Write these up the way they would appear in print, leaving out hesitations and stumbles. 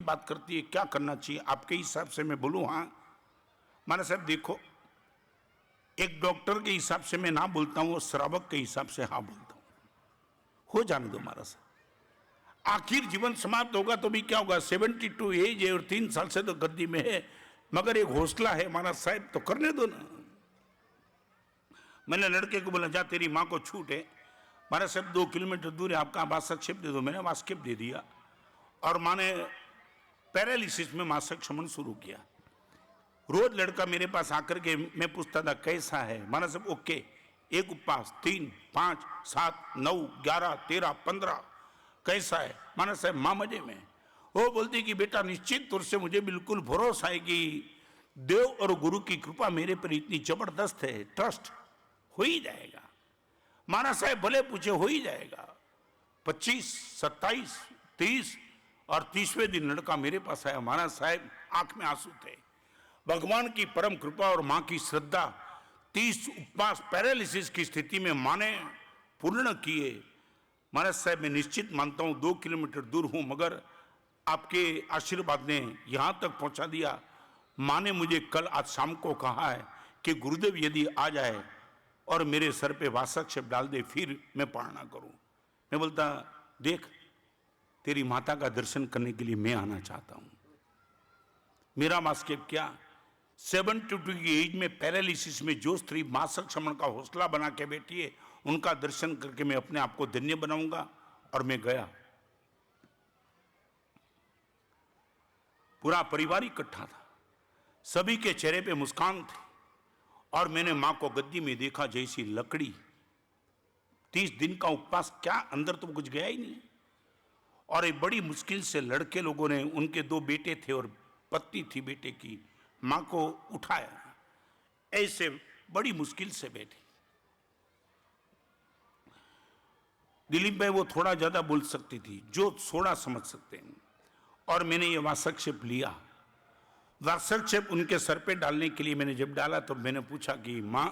बात करती है, क्या करना चाहिए आपके हिसाब से? मैं बोलूं हाँ। माना साहब देखो, एक डॉक्टर के हिसाब से मैं ना बोलता हूं, श्रावक के हिसाब से हाँ बोलता हूं। हो जाने दो महाराज साहब, आखिर जीवन समाप्त होगा तो भी क्या होगा? 72 एज है और 3 साल से तो गद्दी में है, मगर एक हौसला है महाराज साहब, तो करने दो ना। मैंने लड़के को बोला, जा तेरी माँ को छूट है, महाराज साहब 2 किलोमीटर दूर है, आपका वास्तक्षेप दे दो। मैंने वास्तक्षेप दे दिया और माँ ने पैरालिसिस में मासिक क्षमण शुरू किया। रोज लड़का मेरे पास आकर के मैं पूछता था कैसा है? महाराज साहब ओके, एक उपवास 3, 5, 7, 9, 11, 13, 15, कैसा है? महाराज साहब माँ मजे में। वो बोलती कि बेटा निश्चित तौर से मुझे बिल्कुल भरोसा है कि देव और गुरु की कृपा मेरे पर इतनी जबरदस्त है, ट्रस्ट हो ही जाएगा। महाराज साहब भले पूछे, हो ही जाएगा। 25, 27, 30 और 30वें दिन लड़का मेरे पास आया। महाराज साहब आंख में आंसू थे। भगवान की परम कृपा और मां की श्रद्धा, 30 उपवास पैरालिसिस की स्थिति में मां ने पूर्ण किए। महाराज साहब मैं निश्चित मानता हूं 2 किलोमीटर दूर हूं, मगर आपके आशीर्वाद ने यहां तक पहुंचा दिया। मां ने मुझे कल आज शाम को कहा है कि गुरुदेव यदि आ जाए और मेरे सर पे वासक्षेप डाल दे फिर मैं पारणा करूं। मैं बोलता देख, तेरी माता का दर्शन करने के लिए मैं आना चाहता हूं। मेरा वासक्षेप क्या, 72 की एज में पैरालिसिस में जो स्त्री मासिक क्षमण का हौसला बना के बैठी है, उनका दर्शन करके मैं अपने आप को धन्य बनाऊंगा। और मैं गया, पूरा परिवार इकट्ठा था, सभी के चेहरे पे मुस्कान थी और मैंने मां को गद्दी में देखा जैसी लकड़ी। 30 दिन का उपवास, क्या अंदर तो कुछ गया ही नहीं। और एक बड़ी मुश्किल से लड़के लोगों ने, उनके 2 बेटे थे और पत्नी थी बेटे की, मां को उठाया, ऐसे बड़ी मुश्किल से बैठी। दिलीप भाई वो थोड़ा ज्यादा बोल सकती थी, जो थोड़ा समझ सकते हैं। और मैंने ये वासक्षेप लिया। वासक्षेप उनके सर पे डालने के लिए मैंने जब डाला तो मैंने पूछा कि मां,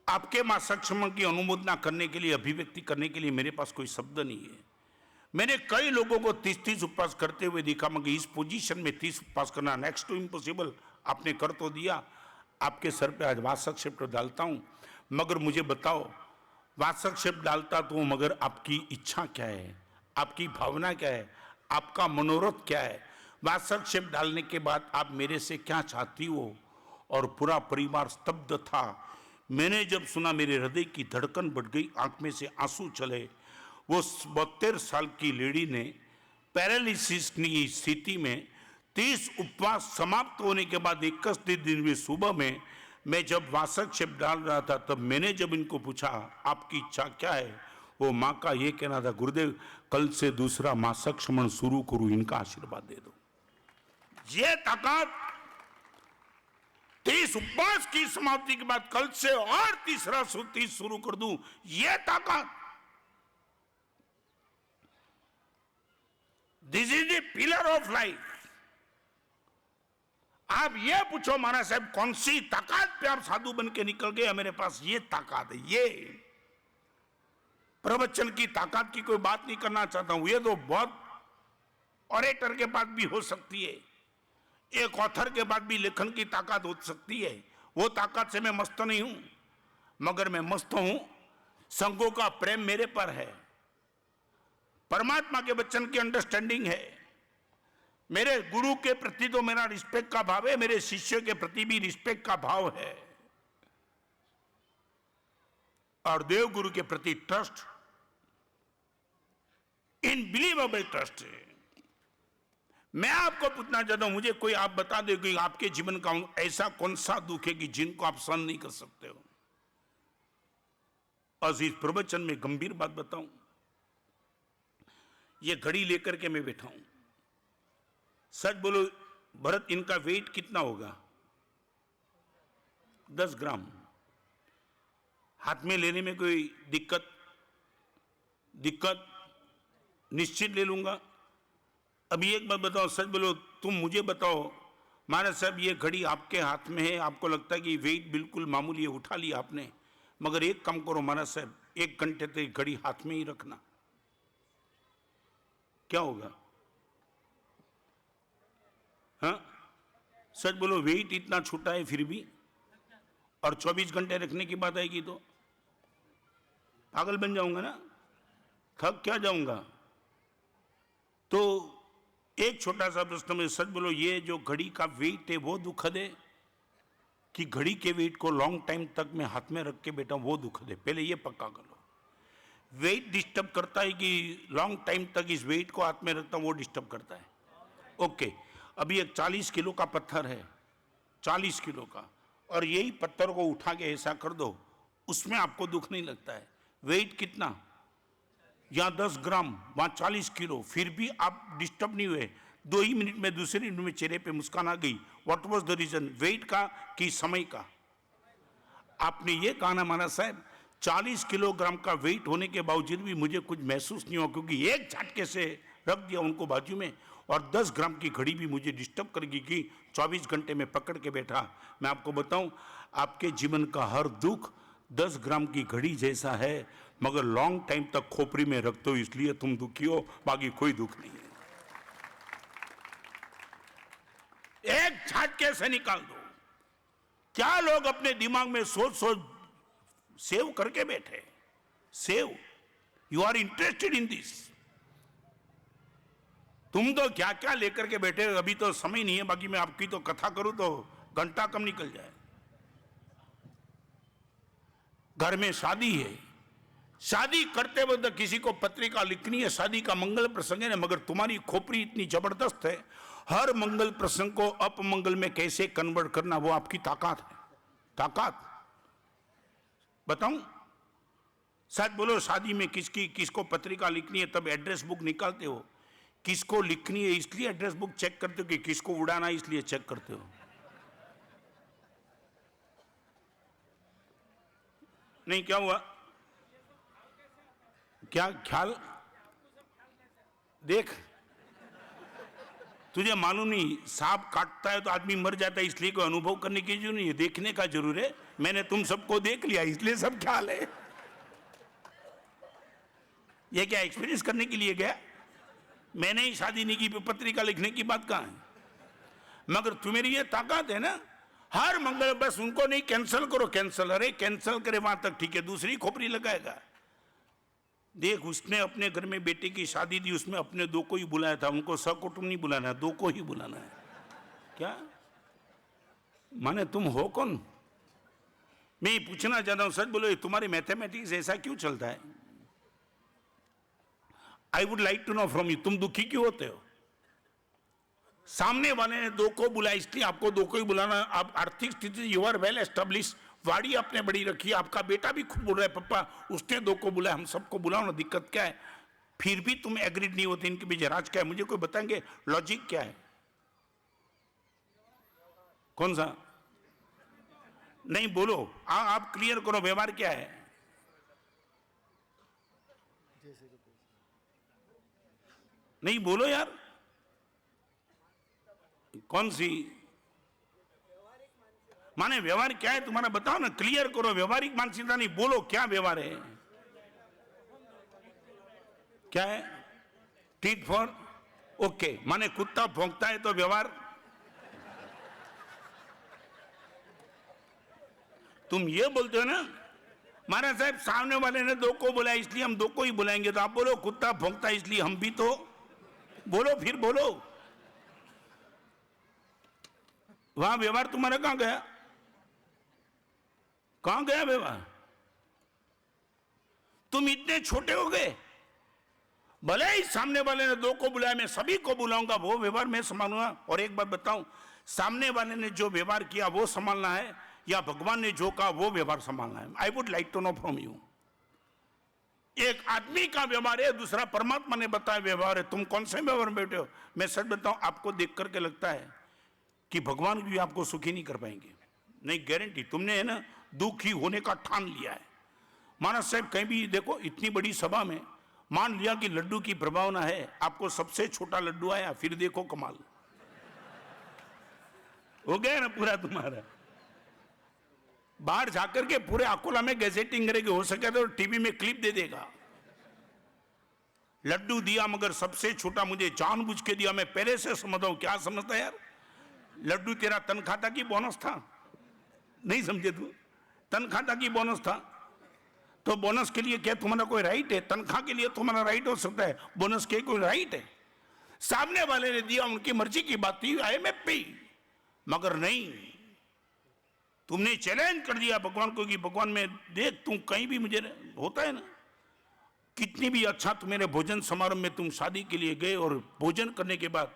आपके मासक्षेप की अनुमोदना करने के लिए, अभिव्यक्ति करने के लिए मेरे पास कोई शब्द नहीं है। मैंने कई लोगों को 30-30 उपवास करते हुए देखा, मगर इस पोजीशन में 30 उपवास करना नेक्स्ट टू इम्पॉसिबल। आपने कर तो दिया, आपके सर पे आज वासक्षेप डालता हूं, मगर मुझे बताओ वासक्षेप डालता तो, मगर आपकी इच्छा क्या है, आपकी भावना क्या है, आपका मनोरथ क्या है? वासक्षेप डालने के बाद आप मेरे से क्या चाहती हो? और पूरा परिवार स्तब्ध था। मैंने जब सुना मेरे हृदय की धड़कन बढ़ गई, आंख में से आंसू चले। वो 72 साल की लेडी ने पैरालिसिस की स्थिति में 30 उपवास समाप्त होने के बाद 31 दिन में सुबह में मैं जब वासक्षेप डाल रहा था, तब मैंने जब इनको पूछा आपकी इच्छा क्या है, वो माँ का ये कहना था, गुरुदेव कल से दूसरा मासिक क्षमण शुरू करूं, इनका आशीर्वाद दे दो। ये ताकत 30 उपवास की समाप्ति के बाद कल से और तीसरा 30 शुरू कर दूं, ये ताकत। This is the pillar of life. आप ये पूछो महाराज साहब कौन सी ताकत पे आप साधु बन के निकल गए? मेरे पास ये ताकत है। ये प्रवचन की ताकत की कोई बात नहीं करना चाहता हूं, ये तो बहुत ऑरेटर के पास भी हो सकती है, एक ऑथर के बाद भी लेखन की ताकत हो सकती है। वो ताकत से मैं मस्त नहीं हूं, मगर मैं मस्त हूं संघों का प्रेम मेरे पर है, परमात्मा के वचन की अंडरस्टैंडिंग है, मेरे गुरु के प्रति तो मेरा रिस्पेक्ट का भाव है, मेरे शिष्य के प्रति भी रिस्पेक्ट का भाव है, और देव गुरु के प्रति ट्रस्ट, इनबिलीवेबल ट्रस्ट है। मैं आपको पूछना चाहता हूं, मुझे कोई आप बता दे कि आपके जीवन का ऐसा कौन सा दुख है कि जिनको आप सहन नहीं कर सकते हो। और इस प्रवचन में गंभीर बात बताऊं, ये घड़ी लेकर के मैं बैठा हूं, सच बोलो भरत, इनका वेट कितना होगा? 10 ग्राम। हाथ में लेने में कोई दिक्कत निश्चित ले लूंगा। अभी एक बात बताओ, सच बोलो, तुम मुझे बताओ महाराज साहब, ये घड़ी आपके हाथ में है, आपको लगता है कि वेट बिल्कुल मामूली है, उठा लिया आपने, मगर एक काम करो महाराज साहब, 1 घंटे तक घड़ी हाथ में ही रखना, क्या होगा? हाँ, सच बोलो, वेट इतना छोटा है फिर भी, और 24 घंटे रखने की बात आएगी तो पागल बन जाऊंगा ना, थक क्या जाऊंगा। तो एक छोटा सा प्रश्न में, सच बोलो, ये जो घड़ी का वेट है वो दुखद है कि घड़ी के वेट को लॉन्ग टाइम तक मैं हाथ में रख के बैठा हूं वो दुखद है? पहले ये पक्का कर लो। वेट डिस्टर्ब करता है कि लॉन्ग टाइम तक इस वेट को हाथ में रखता हूं वो डिस्टर्ब करता है? ओके, अभी एक 40 किलो का पत्थर है, 40 किलो का, और यही पत्थर को उठा के ऐसा कर दो, उसमें आपको दुख नहीं लगता है। वेट कितना, यहाँ 10 ग्राम, वहाँ 40 किलो, फिर भी आप डिस्टर्ब नहीं हुए। 2 ही मिनट में, दूसरे मिनट में चेहरे पे मुस्कान आ गई। What was the reason? Wait का कि समय का? आपने ये कहा ना महाराज साहब, 40 किलोग्राम का वेट होने के बावजूद भी मुझे कुछ महसूस नहीं हुआ, क्योंकि एक झटके से रख दिया उनको बाजू में, और 10 ग्राम की घड़ी भी मुझे डिस्टर्ब करेगी कि 24 घंटे में पकड़ के बैठा। मैं आपको बताऊं, आपके जीवन का हर दुख 10 ग्राम की घड़ी जैसा है, मगर लॉन्ग टाइम तक खोपड़ी में रख दो इसलिए तुम दुखी हो, बाकी कोई दुख नहीं है। एक झटके से निकाल दो। क्या लोग अपने दिमाग में सोच सोच सेव करके बैठे? Save, you are interested in this. तुम तो क्या क्या लेकर के बैठे, अभी तो समय नहीं है, बाकी मैं आपकी तो कथा करूं तो घंटा कम निकल जाए। घर में शादी है, शादी करते वक्त किसी को पत्रिका लिखनी है, शादी का मंगल प्रसंग है, मगर तुम्हारी खोपड़ी इतनी जबरदस्त है, हर मंगल प्रसंग को अपमंगल में कैसे कन्वर्ट करना, वो आपकी ताकत है। ताकत बताऊं, शायद बोलो, शादी में किसको पत्रिका लिखनी है तब एड्रेस बुक निकालते हो, किसको लिखनी है इसलिए एड्रेस बुक चेक करते हो, कि किसको उड़ाना है इसलिए चेक करते हो? नहीं, क्या हुआ? क्या ख्याल? देख, तुझे मालूम नहीं, सांप काटता है तो आदमी मर जाता है, इसलिए कोई अनुभव करने की जरूरत नहीं है, देखने का जरूर है। मैंने तुम सबको देख लिया इसलिए सब ख्याल है। ये क्या एक्सपीरियंस करने के लिए गया? मैंने ही शादी नहीं की, पत्रिका लिखने की बात कहां है? मगर तुम्हारी ये ताकत है ना, हर मंगल, बस उनको नहीं कैंसिल करो, कैंसिल, अरे कैंसिल करे वहां तक ठीक है, दूसरी खोपड़ी लगाएगा। देख, उसने अपने घर में बेटे की शादी दी, उसमें अपने 2 को ही बुलाया था, उनको सकुटुंब नहीं बुलाना है, 2 को ही बुलाना है। क्या माने, तुम हो कौन? मैं ये पूछना चाहता हूं, सच बोलो, तुम्हारे मैथमेटिक्स ऐसा क्यों चलता है? I would like to know from you, तुम दुखी क्यों होते हो? सामने वाले ने 2 को बुलाया इसलिए आपको 2 को ही बुलाना। आप आर्थिक स्थिति, यू आर वेल एस्टेब्लिश, वाड़ी आपने बड़ी रखी, आपका बेटा भी खुद बोल रहा है पप्पा उसने 2 को बुलाया, हम सबको बुलाओ ना, दिक्कत क्या है? फिर भी तुम एग्रीड नहीं होते, इनके बीच राज क्या है? मुझे कोई बताएंगे लॉजिक क्या है? कौन सा? नहीं बोलो, आप क्लियर करो, व्यवहार क्या है? नहीं बोलो यार, कौन सी माने व्यवहार क्या है तुम्हारा? बताओ ना, क्लियर करो। व्यवहारिक मानसिकता नहीं, बोलो क्या व्यवहार है? क्या है? टीट फॉर ओके, माने कुत्ता भौंकता है तो व्यवहार? तुम ये बोलते हो ना, महाराज साहब सामने वाले ने 2 को बुलाया इसलिए हम 2 को ही बुलाएंगे, तो आप बोलो कुत्ता भौंकता है इसलिए हम भी तो बोलो, फिर बोलो। वहां व्यवहार तुम्हारा कहां गया? कहां गया व्यवहार? तुम इतने छोटे हो गए, भले ही सामने वाले ने 2 को बुलाया, मैं सभी को बुलाऊंगा, वो व्यवहार मैं संभालूंगा। और एक बात बताऊं, सामने वाले ने जो व्यवहार किया वो संभालना है, या भगवान ने जो कहा वो व्यवहार संभालना है? I would like to know from you. एक आदमी का व्यवहार है, दूसरा परमात्मा ने बताया व्यवहार है, तुम कौन से व्यवहार में बैठे हो? मैं सच बताऊं, आपको देख करके लगता है कि भगवान भी आपको सुखी नहीं कर पाएंगे। नहीं, गारंटी, तुमने है ना दुखी होने का ठान लिया है। महाराज साहब कहीं भी देखो, इतनी बड़ी सभा में मान लिया कि लड्डू की प्रभावना है, आपको सबसे छोटा लड्डू आया, फिर देखो कमाल हो गया ना पूरा तुम्हारा। बाहर जाकर के पूरे अकोला में गैजेटिंग करेगी, हो सके तो टीवी में क्लिप दे देगा। लड्डू दिया मगर सबसे छोटा, मुझे जानबूझ के दिया, मैं पहले से समझता हूं। क्या समझता है यार? लड्डू तेरा तनख्वाह था कि बोनस था? नहीं समझे तू? तनख्वाह था कि बोनस था? तो बोनस के लिए क्या तुम्हारा कोई राइट है? तनख्वाह के लिए तुम्हारा राइट हो सकता है, बोनस के कोई राइट है? सामने वाले ने दिया, उनकी मर्जी की बात थी, IMF पे, मगर नहीं, तुमने चैलेंज कर दिया भगवान को कि भगवान में देख, तुम कहीं भी मुझे होता है ना, कितनी भी अच्छा तुम्हारे भोजन समारोह में तुम शादी के लिए गए और भोजन करने के बाद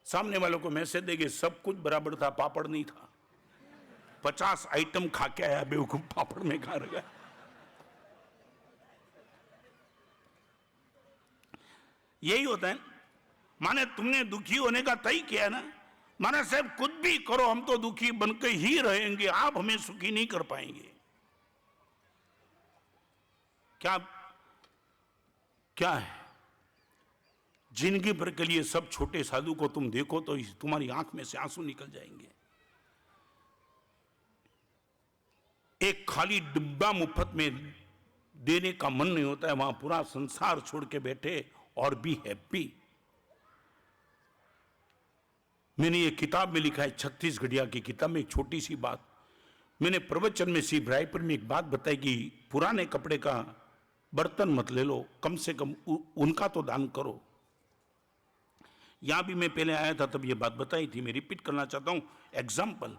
सामने वालों को मैसेज देंगे सब कुछ बराबर था, पापड़ नहीं था। 50 आइटम खा के आया बेवकूफ, पापड़ में खा रहा। यही होता है। माने तुमने दुखी होने का तय किया ना, माना साहब कुछ भी करो हम तो दुखी बनकर ही रहेंगे, आप हमें सुखी नहीं कर पाएंगे। क्या क्या है? जिंदगी भर के लिए सब छोटे साधु को तुम देखो तो तुम्हारी आंख में से आंसू निकल जाएंगे। एक खाली डिब्बा मुफ्त में देने का मन नहीं होता है, वहां पूरा संसार छोड़ के बैठे और बी हैप्पी। मैंने ये किताब में लिखा है, छत्तीसगढ़िया की किताब में, एक छोटी सी बात मैंने प्रवचन में सी रायपुर में एक बात बताई कि पुराने कपड़े का बर्तन मत ले लो, कम से कम उनका तो दान करो। यहां भी मैं पहले आया था तब ये बात बताई थी, मैं रिपीट करना चाहता हूं। एग्जाम्पल,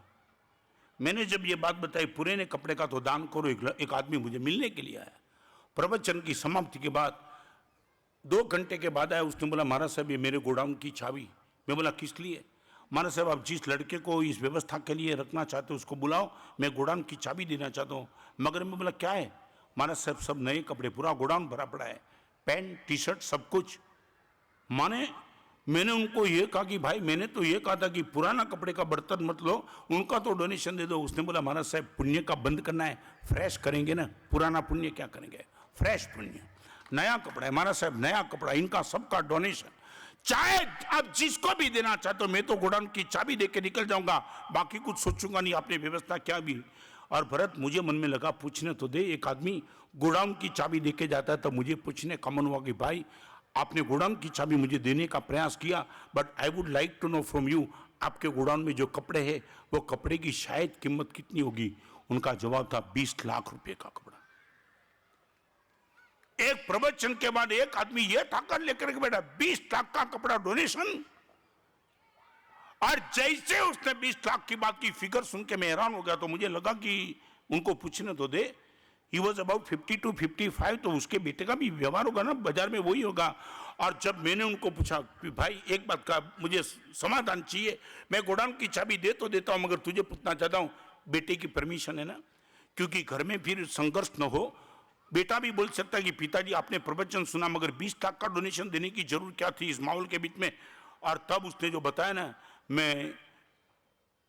मैंने जब ये बात बताई पुराने कपड़े का तो दान करो, एक आदमी मुझे मिलने के लिए आया। प्रवचन की समाप्ति के बाद 2 घंटे के बाद आया, उसने बोला महाराज साहब ये मेरे गोडाउन की चाबी। मैं बोला किस लिए? महाराज साहब आप जिस लड़के को इस व्यवस्था के लिए रखना चाहते हो उसको बुलाओ, मैं गोडाउन की चाबी देना चाहता हूँ। मगर मैं बोला क्या है? महाराज साहब सब नए कपड़े, पूरा गोडाउन भरा पड़ा है, पैंट टी शर्ट सब कुछ। माने मैंने उनको ये कहा कि भाई मैंने तो ये कहा था कि पुराना कपड़े का बर्तन मत लो, उनका तो डोनेशन दे दो। उसने बोला महाराज साहब पुण्य का बंद करना है, फ्रेश करेंगे ना, पुराना पुण्य क्या करेंगे, फ्रेश पुण्य, नया कपड़ा है महाराज साहब, नया कपड़ा, इनका सबका डोनेशन, चाहे आप जिसको भी देना चाहते हो। मैं तो गोडाउन की चाबी देके निकल जाऊंगा, बाकी कुछ सोचूंगा नहीं, आपने व्यवस्था क्या भी। और भरत मुझे मन में लगा पूछने तो दे, एक आदमी गोडाउन की चाबी देके जाता है तब मुझे पूछने का मन हुआ कि भाई आपने गोडाउन की चाबी मुझे देने का प्रयास किया, but I would like to know from you, आपके गोडाउन में जो कपड़े हैं वो कपड़े की शायद कीमत कितनी होगी? उनका जवाब था 20 लाख रुपए का कपड़ा। एक प्रवचन के बाद एक आदमी ये ताकत लेकर के बैठा, 20 लाख का कपड़ा डोनेशन। और जैसे उसने 20 लाख की बात की, फिगर सुन के मैं हैरान हो गया। तो मुझे लगा कि उनको पूछने तो दे, ही वॉज अबाउट 50 to 55, तो उसके बेटे का भी व्यवहार होगा ना, बाजार में वही होगा। और जब मैंने उनको पूछा कि भाई एक बात का मुझे समाधान चाहिए, मैं गोडाउन की चाबी दे तो देता हूं मगर तुझे पूछना चाहता हूं बेटे की परमिशन है ना, क्योंकि घर में फिर संघर्ष न हो। बेटा भी बोल सकता है कि पिताजी आपने प्रवचन सुना मगर 20 लाख का डोनेशन देने की जरूरत क्या थी इस माहौल के बीच में। और तब उसने जो बताया ना, मैं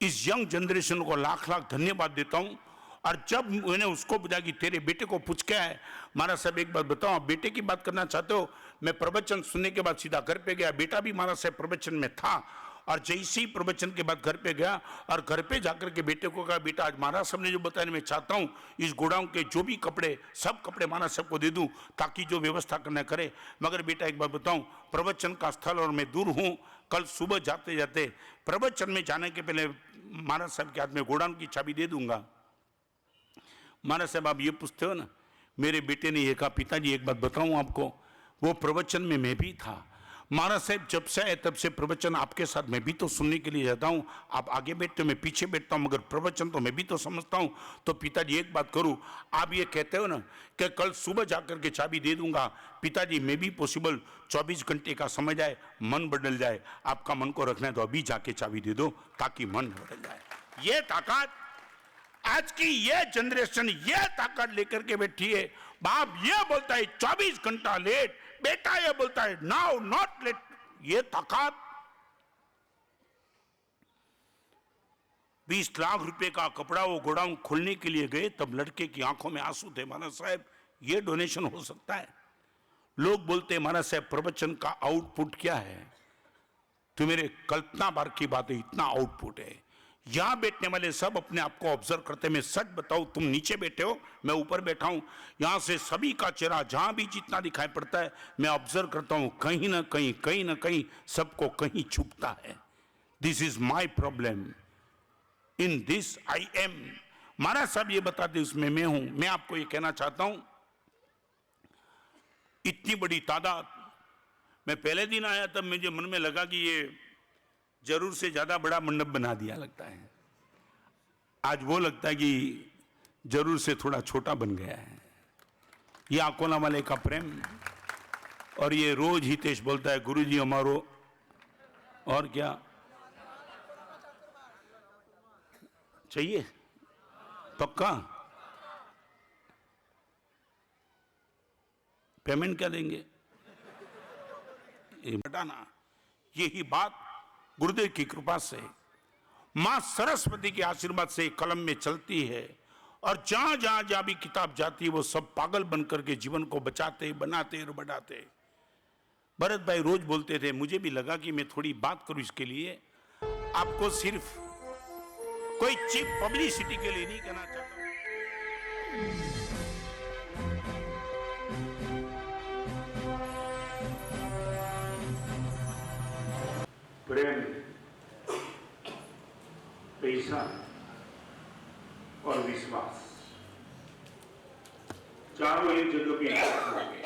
इस यंग जनरेशन को लाख लाख धन्यवाद देता हूं। और जब मैंने उसको पूछा कि तेरे बेटे को पूछ के आए, महाराज साहब एक बात बताओ, बेटे की बात करना चाहते हो? मैं प्रवचन सुनने के बाद सीधा घर पे गया, बेटा भी महाराज साहब प्रवचन में था। और जैसे ही प्रवचन के बाद घर पे गया और घर पे जाकर के बेटे को कहा बेटा आज महाराज साहब ने जो बताया मैं चाहता हूँ इस गोडाउन के जो भी कपड़े सब कपड़े महाराज साहब को दे दूं ताकि जो व्यवस्था करना करे। मगर बेटा एक बात बताऊं, प्रवचन का स्थल और मैं दूर हूँ, कल सुबह जाते जाते प्रवचन में जाने के पहले महाराज साहब के हाथ में गोडाउन की चाबी दे दूंगा। महाराज साहब आप ये पूछते हो ना, मेरे बेटे ने ये कहा पिताजी एक बात बताऊं आपको, वो प्रवचन में मैं भी था। महाराज साहब जब से आए तब से प्रवचन आपके साथ मैं भी तो सुनने के लिए जाता हूं, आप आगे बैठते हो मैं पीछे बैठता हूं, मगर प्रवचन तो मैं भी तो समझता हूं। तो पिताजी एक बात करूं, आप ये कहते हो ना कि कल सुबह जाकर के चाबी दे दूंगा, पिताजी मैं भी पॉसिबल 24 घंटे का समय जाए, मन बदल जाए, आपका मन को रखना है तो अभी जाके चाबी दे दो ताकि मन बदल जाए। ये ताकत आज की ये जनरेशन ये ताकत लेकर के बैठी है। बाप ये बोलता है 24 घंटा लेट, बेटा ये बोलता है नाउ नॉट लेट। ये ताकत 20 लाख रुपए का कपड़ा वो गोडाउन खोलने के लिए गए, तब लड़के की आंखों में आंसू थे। महाराज साहब ये डोनेशन हो सकता है? लोग बोलते महाराज साहब प्रवचन का आउटपुट क्या है? तो मेरे कल्पना बार की बात है, इतना आउटपुट है। यहां बैठने वाले सब अपने आप को ऑब्जर्व करते। मैं सच बताऊं, तुम नीचे बैठे हो, मैं ऊपर बैठा हूं, यहां से सभी का चेहरा जहां भी जितना दिखाई पड़ता है मैं ऑब्जर्व करता हूं, कहीं ना कहीं सबको कहीं छुपता है। This is my problem, in this I am. महाराज साहब ये बताते उसमें मैं हूं। मैं आपको ये कहना चाहता हूं, इतनी बड़ी तादाद, मैं पहले दिन आया तब मुझे मन में लगा कि ये जरूर से ज्यादा बड़ा मंडप बना दिया लगता है। आज वो लगता है कि जरूर से थोड़ा छोटा बन गया है। ये अकोला वाले का प्रेम। और ये रोज हितेश बोलता है गुरुजी हमारो, और क्या चाहिए, पक्का पेमेंट क्या देंगे, ये बताना। यही बात गुरुदेव की कृपा से, मां सरस्वती के आशीर्वाद से कलम में चलती है, और जहां जहां जहां भी किताब जाती है वो सब पागल बनकर के जीवन को बचाते, बनाते और बढ़ाते। भरत भाई रोज बोलते थे, मुझे भी लगा कि मैं थोड़ी बात करूं इसके लिए। आपको सिर्फ कोई चीप पब्लिसिटी के लिए नहीं कहना चाहता। प्रेम, पैसा और विश्वास, चारों एक जगह पे इकट्ठे हो गए।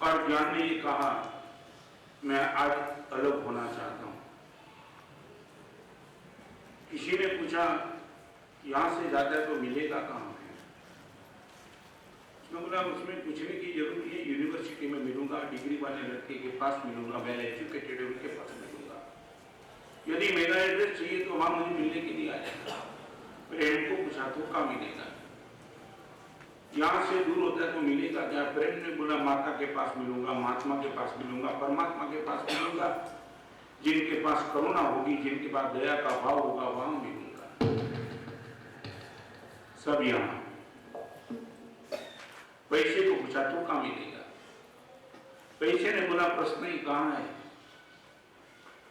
और ज्ञान ने ये कहा, मैं आज अलग होना चाहता हूं। किसी ने पूछा यहां से ज्यादा तो मिलेगा कहां है? उसने बोला उसमें पूछने की जरूरत है, यूनिवर्सिटी में मिलूंगा, डिग्री वाले लड़के के पास मिलूंगा, वेल एजुकेटेड उनके पास मिलूंगा। यदि मेरा एड्रेस चाहिए तो वहां मुझे मिलने के लिए आ जाएगा। प्रेम को पूछा तो कहाँ मिलेगा? यहां से दूर होता है तो मिलेगा क्या? प्रेम ने बोला माता के पास मिलूंगा, महात्मा के पास मिलूंगा, परमात्मा के पास मिलूंगा। जिनके पास करुणा होगी, जिनके पास दया का भाव होगा, वहां मिलूंगा। सब यहां। पैसे को पूछा तो कहाँ मिलेगा? पैसे ने बोला प्रश्न ही कहाँ है?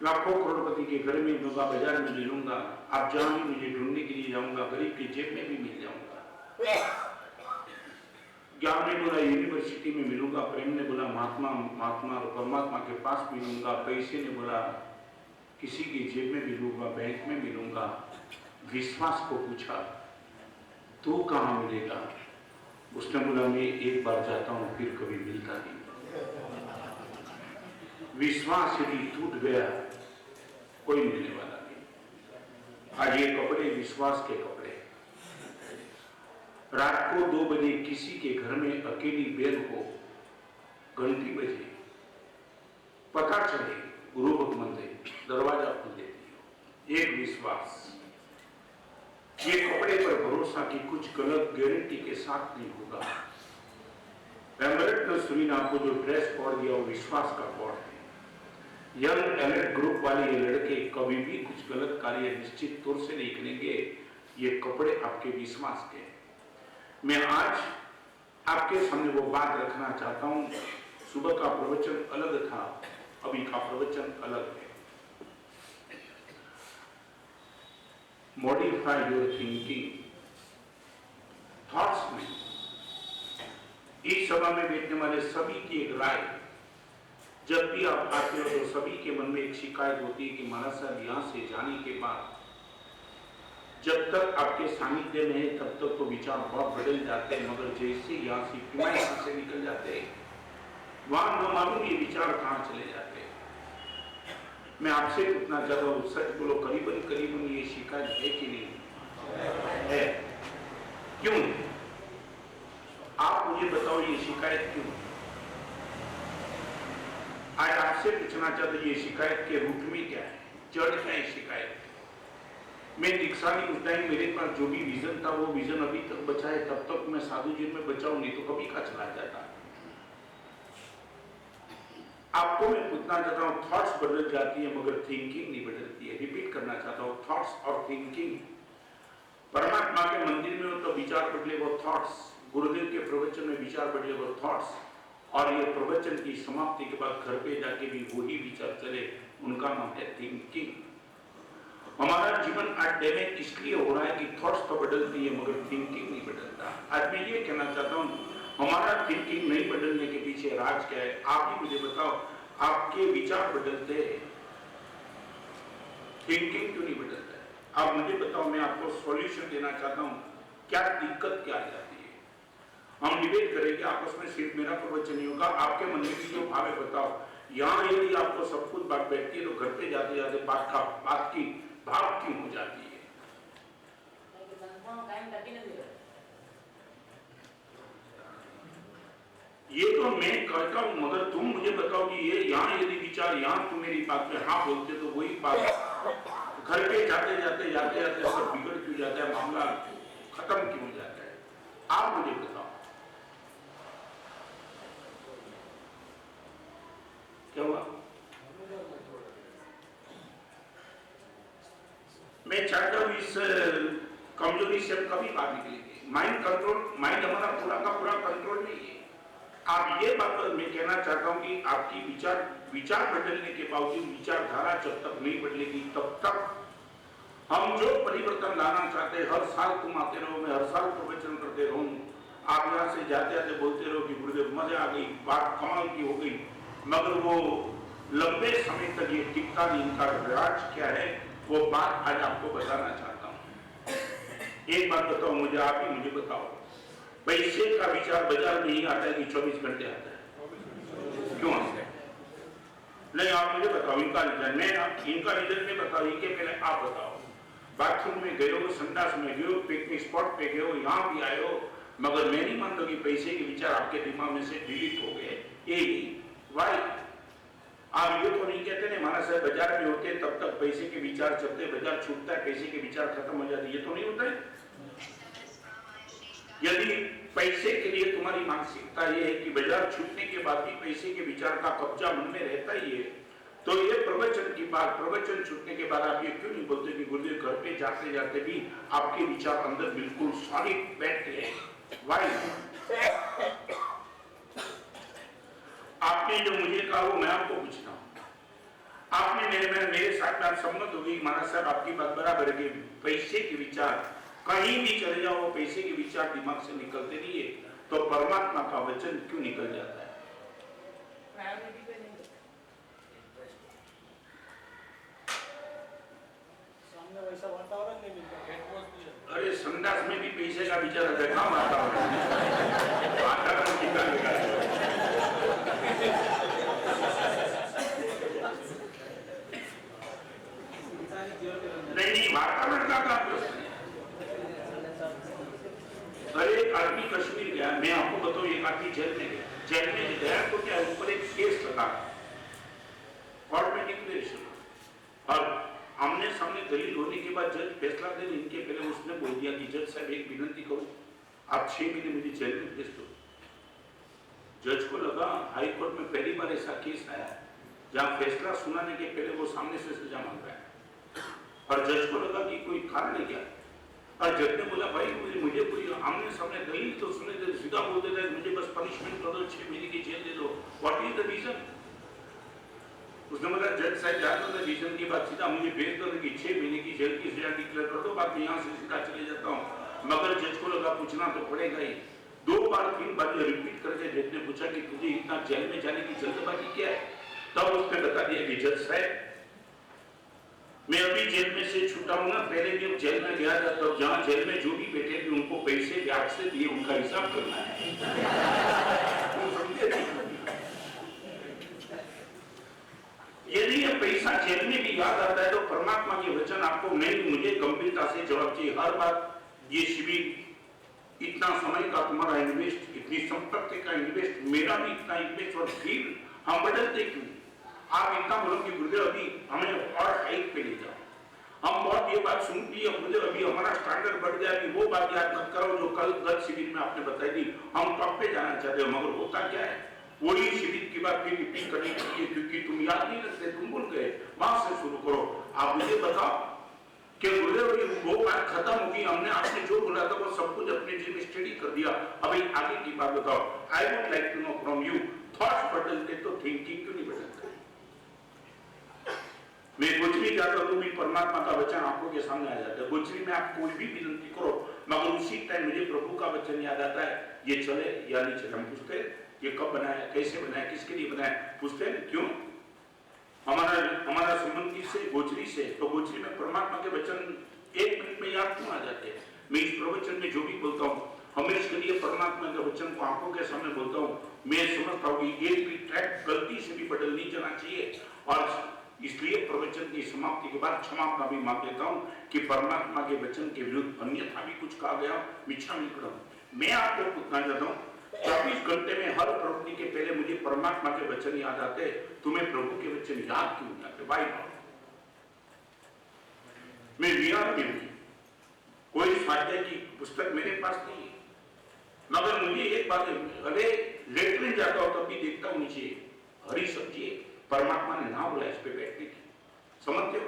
लाखों करोड़पति के घर में मिलूंगा, बाजार में मिलूंगा, आप जहां भी मुझे ढूंढने के लिए जाऊंगा, गरीब की जेब में भी मिल जाऊंगा। ज्ञान ने बोला यूनिवर्सिटी में मिलूंगा, प्रेम ने बोला महात्मा और परमात्मा के पास मिलूंगा, पैसे ने बोला किसी की जेब में मिलूंगा, बैंक में मिलूंगा। विश्वास को पूछा तू कहाँ मिलेगा? उसने बोला मैं एक बार जाता हूं फिर कभी मिलता नहीं। विश्वास यदि टूट गया कोई मिलने वाला नहीं। आज ये कपड़े विश्वास के कपड़े। रात को 2 बजे किसी के घर में अकेली बेल हो, घंटी बजे, पता चले गुरु भगवान दे दरवाजा खोल देती हो। एक विश्वास, ये कपड़े पर भरोसा कि कुछ गलत गारंटी के साथ नहीं होगा। एमरेट ने सुनी आपको जो ड्रेस कोड दिया वो विश्वास का कोड है। यंग एलर्ट ग्रुप वाले ये लड़के कभी भी कुछ गलत कार्य निश्चित तौर से नहीं करेंगे। ये कपड़े आपके विश्वास के। मैं आज आपके सामने वो बात रखना चाहता हूं। सुबह का प्रवचन अलग था, अभी का प्रवचन अलग है। मॉडिफाई योर थिंकिंग, थॉट्स में। इस सभा में बैठने वाले सभी की एक राय, जब भी आप आते हो तो सभी के मन में एक शिकायत होती है कि महाराज साहब यहाँ से जाने के बाद जब तक आपके सानिध्य में है तब तक तो विचार बहुत बदल जाते हैं, मगर जैसे यहाँ से किमायत से निकल जाते हैं वहां न मालूम ये विचार कहाँ चले जाते हैं। मैं आपसे पूछना चाहता हूँ, सच बोलो, करीबन ये शिकायत है कि नहीं है? क्यों? आप मुझे बताओ ये शिकायत क्यों? आज आपसे पूछना चाहता हूँ ये शिकायत के रूट में क्या है, जड़ क्या है शिकायत? मैं दीक्षा ली उस टाइम मेरे पास जो भी विजन था वो विजन अभी तक बचा है, तब तक मैं साधु जी में बचाऊं, नहीं तो कभी का चला जाता। आपको मैं पूछना चाहता हूँ, थॉट्स बदल जाती है मगर थिंकिंग नहीं बदलती है। रिपीट करना चाहता हूँ, थॉट्स और थिंकिंग। परमात्मा के मंदिर में हो तो विचार बदले वो थॉट्स, गुरुदेव के प्रवचन में विचार बदले वो थॉट्स, और ये प्रवचन की समाप्ति के बाद घर पे जाके भी वही विचार चले, उनका नाम है थिंकिंग। हमारा जीवन आज डैमेज इसलिए हो रहा है कि थॉट्स तो बदलती है मगर थिंकिंग नहीं बदलता। आज मैं ये कहना चाहता हूँ, हमारा थिंकिंग नहीं बदलने के पीछे राज क्या है? आप ही मुझे बताओ। आपके विचार बदलते हैं, थिंकिंग क्यों नहीं बदलता है? आप मुझे बताओ, मैं आपको सॉल्यूशन देना चाहता हूं, क्या दिक्कत क्या आ जाती है? हम डिबेट करेंगे आपस में, सिर्फ मेरा प्रवचन नहीं होगा, आपके मन में भी जो भाव है बताओ। यहाँ यदि आपको सब कुछ बात बैठती है तो घर पे जाते जाते बात की भाव क्यों हो जाती है? ये तो मैं कहता हूं, मगर तुम मुझे बताओ कि ये यहाँ यदि विचार, यहाँ तुम मेरी बात में हाँ बोलते तो वही बात घर पे जाते जाते सब बिगड़ क्यों जाता है, मामला खत्म क्यों हो जाता है? आप मुझे बताओ क्या हुआ? मैं चाहता हूं इस कमजोरी से हम कभी बाहर निकलेंगे। माइंड हमारा पूरा का पूरा कंट्रोल नहीं है। आप ये बात मैं कहना चाहता हूं कि आपकी विचार बदलने के बावजूद विचारधारा जब तक नहीं बदलेगी तब तक हम जो परिवर्तन लाना चाहते हैं, हर साल तुम आते रहो, मैं हर साल प्रवचन करते रहूं, आप यहाँ से जाते जाते बोलते रहो कि गुरुदेव मजा आ गई, बात कमाल की हो गई, मगर वो लंबे समय तक ये टिकता नहीं। इनका राज क्या है वो बात आज आपको बताना चाहता हूं। एक बात बताओ मुझे, आप ही मुझे बताओ, पैसे का विचार बाजार में ही आता है कि 24 घंटे आता है? क्यों आता है? नहीं, आप मुझे बताओ इनका रीजन। इनका रीजन में बताओ, इनके पहले आप बताओ। बाथरूम में गए हो, संडास में गए हो, पिकनिक स्पॉट पे गए हो, यहाँ भी आए हो, मगर मैं नहीं मानता कि पैसे के विचार आपके दिमाग में से डिलीट हो गए। वाई? आप ये तो नहीं कहते ना महाराज साहब, बाजार में होते तब तक पैसे के विचार चलते, बाजार छूटता है पैसे के विचार खत्म हो जाते, ये तो नहीं होता है? यदि पैसे के लिए तुम्हारी मानसिकता ये है कि बाजार छूटने के बाद भी पैसे के विचार का कब्जा मन में रहता ही है, तो ये प्रवचन की बात, प्रवचन छूटने के बाद आप ये क्यों नहीं बोलते कि गुरुदेव घर पे जाते जाते भी आपके विचार अंदर बिल्कुल सॉलिड बैठते हैं? वाई? आपने जो मुझे कहा वो मैं आपको पूछता हूं, आपने मेरे साथ बात सम्मत होगी महाराज साहब, आपकी बात बराबर है। पैसे के विचार कहीं भी चले जाओ, पैसे के विचार दिमाग से निकलते नहीं है, तो परमात्मा का वचन क्यों निकल जाता है? वैसा वातावरण नहीं मिलता। अरे संडास में भी पैसे का विचार आता है, कहाँ वातावरण नहीं, वातावरण का प्रश्न है। अरे एक आदमी कश्मीर गया, मैं आपको बताऊं, एक आदमी जेल में गया तो क्या ऊपर एक केस लगा, कोर्ट में डिक्लेरेशन, और आमने सामने दलील होने के बाद जज फैसला देने इनके पहले उसने बोल दिया कि जज साहब एक विनती करूं, आप 6 महीने मुझे जेल में भेज दो। जज को लगा हाई कोर्ट में पहली बार ऐसा केस आया जहां फैसला सुनाने के पहले वो सामने से सजा मांग रहा है, और जज को लगा कि कोई कारण है क्या, और जज ने बोला भाई मुझे कोई आमने सामने दलील तो सुने दे, सीधा बोल देता है मुझे बस पनिशमेंट कर दो, 6 महीने की जेल दे दो, व्हाट इज द रीजन? उसने बोला जज साहब जानते हो रीजन की बात, सीधा मुझे भेज दो कि 6 महीने की जेल की सजा डिक्लेयर कर दो, बाकी यहाँ से सीधा चले जाता हूँ। मगर जज को लगा पूछना तो पड़ेगा ही, 2 बार 3 बार रिपीट करके जज ने पूछा कि तुझे इतना जेल में जाने की जल्दबाजी क्या है? तब उसने बता दिया कि जज साहब मैं अभी जेल में से छूटा हूँ ना, पहले भी जेल में गया था, तब जहाँ जेल में जो भी बैठे थे उनको पैसे ब्याज से दिए, उनका हिसाब करना है। यदि ये पैसा जेल में भी याद आता है तो परमात्मा के वचन आपको नहीं, मुझे गंभीरता से जवाब चाहिए हर बात। ये शिविर इतना समय का तुम्हारा इन्वेस्ट, इतनी संपत्ति का इन्वेस्ट, मेरा भी इतना इन्वेस्ट, और फिर हम बदलते क्यों? आप इतना बोलो कि गुरुदेव अभी हमें और हाइट पे ले जाओ, हम बहुत ये बात सुनती है गुरुदेव अभी हमारा स्टैंडर्ड बढ़ गया, अभी वो बात याद मत करो जो कल गत शिविर में आपने बताई थी, हम टॉप पे जाना चाहते हो, मगर होता क्या है वही शिविर की बात फिर रिपीट करनी चाहिए, क्योंकि तुम याद नहीं रखते, तुम भूल गए, वहां से शुरू करो। आप मुझे बताओ कि गुरुदेव वो बात खत्म होगी, हमने आपने जो बोला था वो सब कुछ अपने जीवन में स्टडी कर दिया, अभी आगे की बात बताओ। I would like to know from you, thoughts बदलते तो थिंकिंग क्यों नहीं बदलता? मैं कुछ भी चाहता हूं तो भी परमात्मा का वचन आंखों के सामने आ जाता है। गुजरी में आप कोई भी विनती करो, मगर उसी टाइम मुझे प्रभु का वचन याद आता है, ये चले या नहीं चले। हम पूछते ये कब बनाया, कैसे बनाया, किसके लिए बनाया, पूछते हैं क्यों? गोचरी से, तो गोचरी में परमात्मा के वचन 1 मिनट में याद क्यों आ जाते हैं? मैं इस प्रवचन में जो भी बोलता हूँ हमेशा के लिए परमात्मा के वचन को आंखों के सामने बोलता हूँ। मैं समझता हूँ कि एक भी ट्रैक गलती से भी बदल नहीं जाना चाहिए, और इसलिए प्रवचन की समाप्ति के बाद क्षमा भी मांग लेता हूँ कि परमात्मा के वचन के विरुद्ध अन्यथा भी कुछ कहा गया, मिच्छामि करोमि। मैं आपको पूछना चाहता हूँ, 24 घंटे में हर प्रवृत्ति के पहले मुझे परमात्मा के वचन याद आते, तुम्हें प्रभु के वचन याद क्यों नहीं आते? भाई मैं विहार में हूं, कोई स्वाध्याय की पुस्तक मेरे पास नहीं है, मगर मुझे एक बात, अरे लेटरिन जाता हो तब भी देखता हूं नीचे हरी सब्जी, परमात्मा ने ना बोला इस पे बैठने की, समझते हो?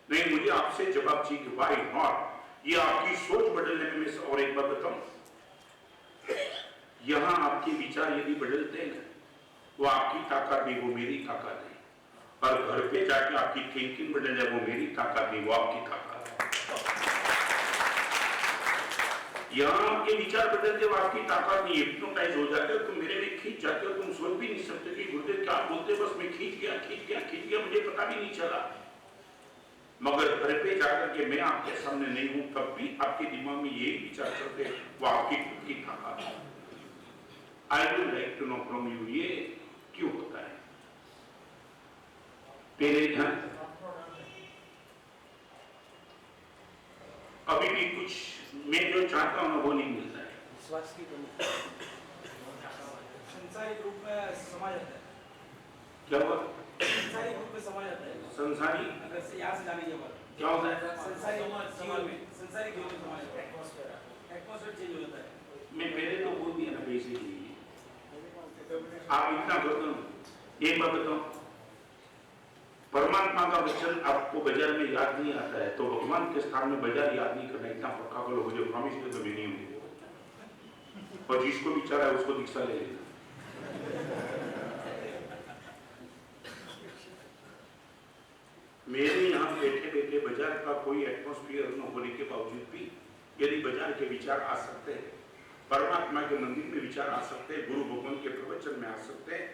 नहीं, मुझे आपसे जवाब चाहिए कि वाई नॉट। ये आपकी सोच बदलने में मैं और एक बात बताऊं, यहां आपके विचार यदि बदलते हैं ना, वो आपकी ताकत नहीं, वो मेरी ताकत है। और घर पे जाके आपकी थिंकिंग बदल जाए, वो मेरी ताकत नहीं, वो आपकी ताकत है। यहां आपके विचार बदलते, वो आपकी ताकत नहीं। हिप्नोटाइज हो जाते हो तुम, मेरे में खींच जाते हो, तुम सोच भी नहीं सकते कि गुरुदेव क्या बोलते, बस मैं खींच गया, मुझे पता भी नहीं चला। मगर घर पे जाकर के मैं आपके सामने नहीं हूं, तब भी आपके दिमाग में यही विचार चलते, वो आपकी खुद की ताकत है। I would like to know from you, ये क्यों होता है? पहले ध्यान, अभी भी कुछ मैं जो चाहता हूं वो नहीं मिलता है। विश्वास की कमी, संसारिक रूप में समा जाता है। क्या हुआ? संसारिक रूप में समा जाता है। संसारी अगर से यहाँ से जाने के बाद क्या होता है? संसारिक जीवन में समा जाता है। एटमॉस्फेयर चेंज हो जाता है। मैं पहले तो बोल दिया ना पैसे के लिए, आप इतना कर दो। एक बात बताओ, परमात्मा का वचन आपको बाजार में याद नहीं आता है, तो भगवान के स्थान में बाजार याद नहीं करना, इतना पक्का करो। मुझे प्रॉमिस कर दो, मैं नहीं हूं, और जिसको विचार है उसको दीक्षा ले लेना। मेरे यहाँ बैठे बैठे बाजार का कोई एटमॉस्फेयर न होने के बावजूद भी यदि बाजार के विचार आ सकते हैं, परमात्मा के मंदिर में विचार आ सकते हैं, गुरु भगवान के प्रवचन में आ सकते हैं।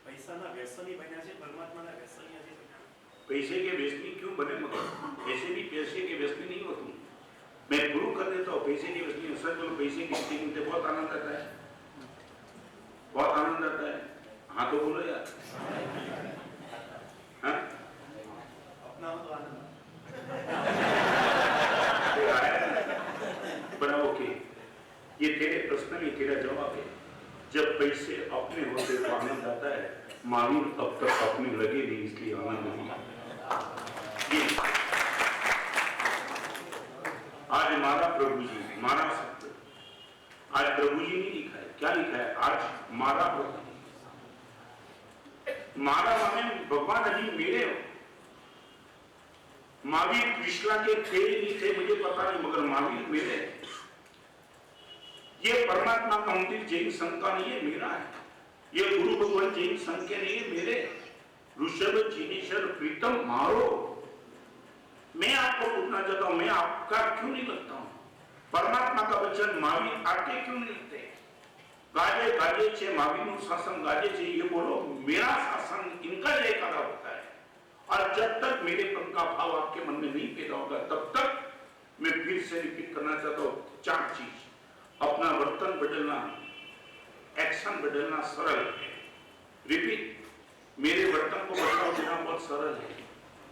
पैसाना व्यसनी बन्या છે, પરમાત્માના વ્યસની નથી બન્યા। पैसे के व्यसनी क्यों बने? मतलब ऐसे भी पैसे के व्यसनी नहीं हो तुम। मैं गुरु कर देता हूँ, पैसे के व्यसनी सर, तो पैसे की स्थिति में बहुत आनंद आता है, बहुत आनंद आता है। हाँ तो बोलो यार, हाँ अपना तो आनंद बड़ा ओके। ये तेरे प्रश्न में तेरा जवाब है। जब पैसे अपने होते तो आनंद आता है, महावीर अब तक अपने लगे नहीं, इसलिए आनंद नहीं। आज हमारा प्रभु जी, मारा शब्द आज प्रभु जी नहीं लिखा है, क्या लिखा है? आज मारा प्रभु जी। मारा माने भगवान अजी मेरे हो। महावीर कृष्णा के थे नहीं थे मुझे पता नहीं, मगर महावीर मेरे। ये परमात्मा का मंदिर जैन संघ का नहीं है, मेरा है। ये गुरु भगवान जैन संघ के नहीं है, मेरे। ऋषभ जिनेश्वर प्रीतम मारो। मैं आपको पूछना चाहता हूं, मैं आपका क्यों नहीं लगता हूं? परमात्मा का वचन महावीर आके क्यों नहीं लिखते? गाजे गाजे छे महावीर शासन गाजे छे, ये बोलो मेरा शासन इनका जयकारा होता है। और जब तक मेरे पन का भाव आपके मन में नहीं पैदा होगा, तब तक मैं फिर से रिपीट करना चाहता हूं 4 चीज। अपना वर्तन बदलना, एक्शन बदलना सरल है। रिपीट, मेरे वर्तन को बदलाव देना बहुत सरल है,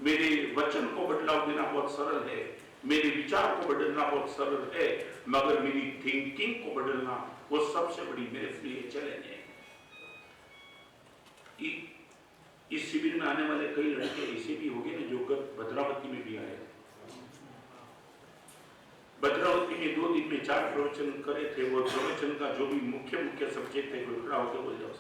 मेरे वचन को बदलाव देना बहुत सरल है, मेरे विचार को बदलना बहुत सरल है, मगर मेरी थिंकिंग को बदलना वो सबसे बड़ी मेरे लिए चैलेंज है। इस शिविर में आने वाले कई लड़के ऐसे भी होंगे ना जो भद्रावती में भी आए। भद्रावती में 2 दिन में 4 प्रवचन करे थे। वो प्रवचन का जो भी मुख्य सब्जेक्ट है, खड़ा होकर बोल जाओ।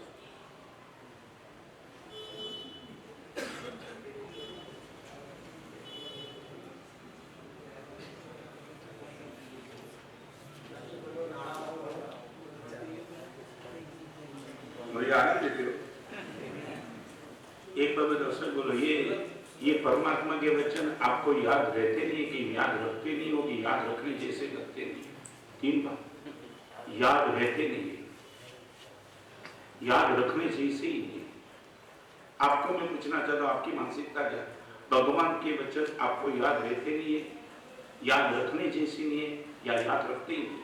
मुझे आनंद देते हो। एक बार दर्शक बोलो, ये परमात्मा के वचन आपको याद रहते नहीं कि याद रखते नहीं हो कि याद रखने जैसे लगते नहीं? 3 बार याद रहते नहीं, याद रखने जैसे ही नहीं। आपको मैं पूछना चाहता हूँ, आपकी मानसिकता क्या? भगवान के वचन आपको याद रहते नहीं है, याद रखने जैसी नहीं है, या याद रखते ही नहीं?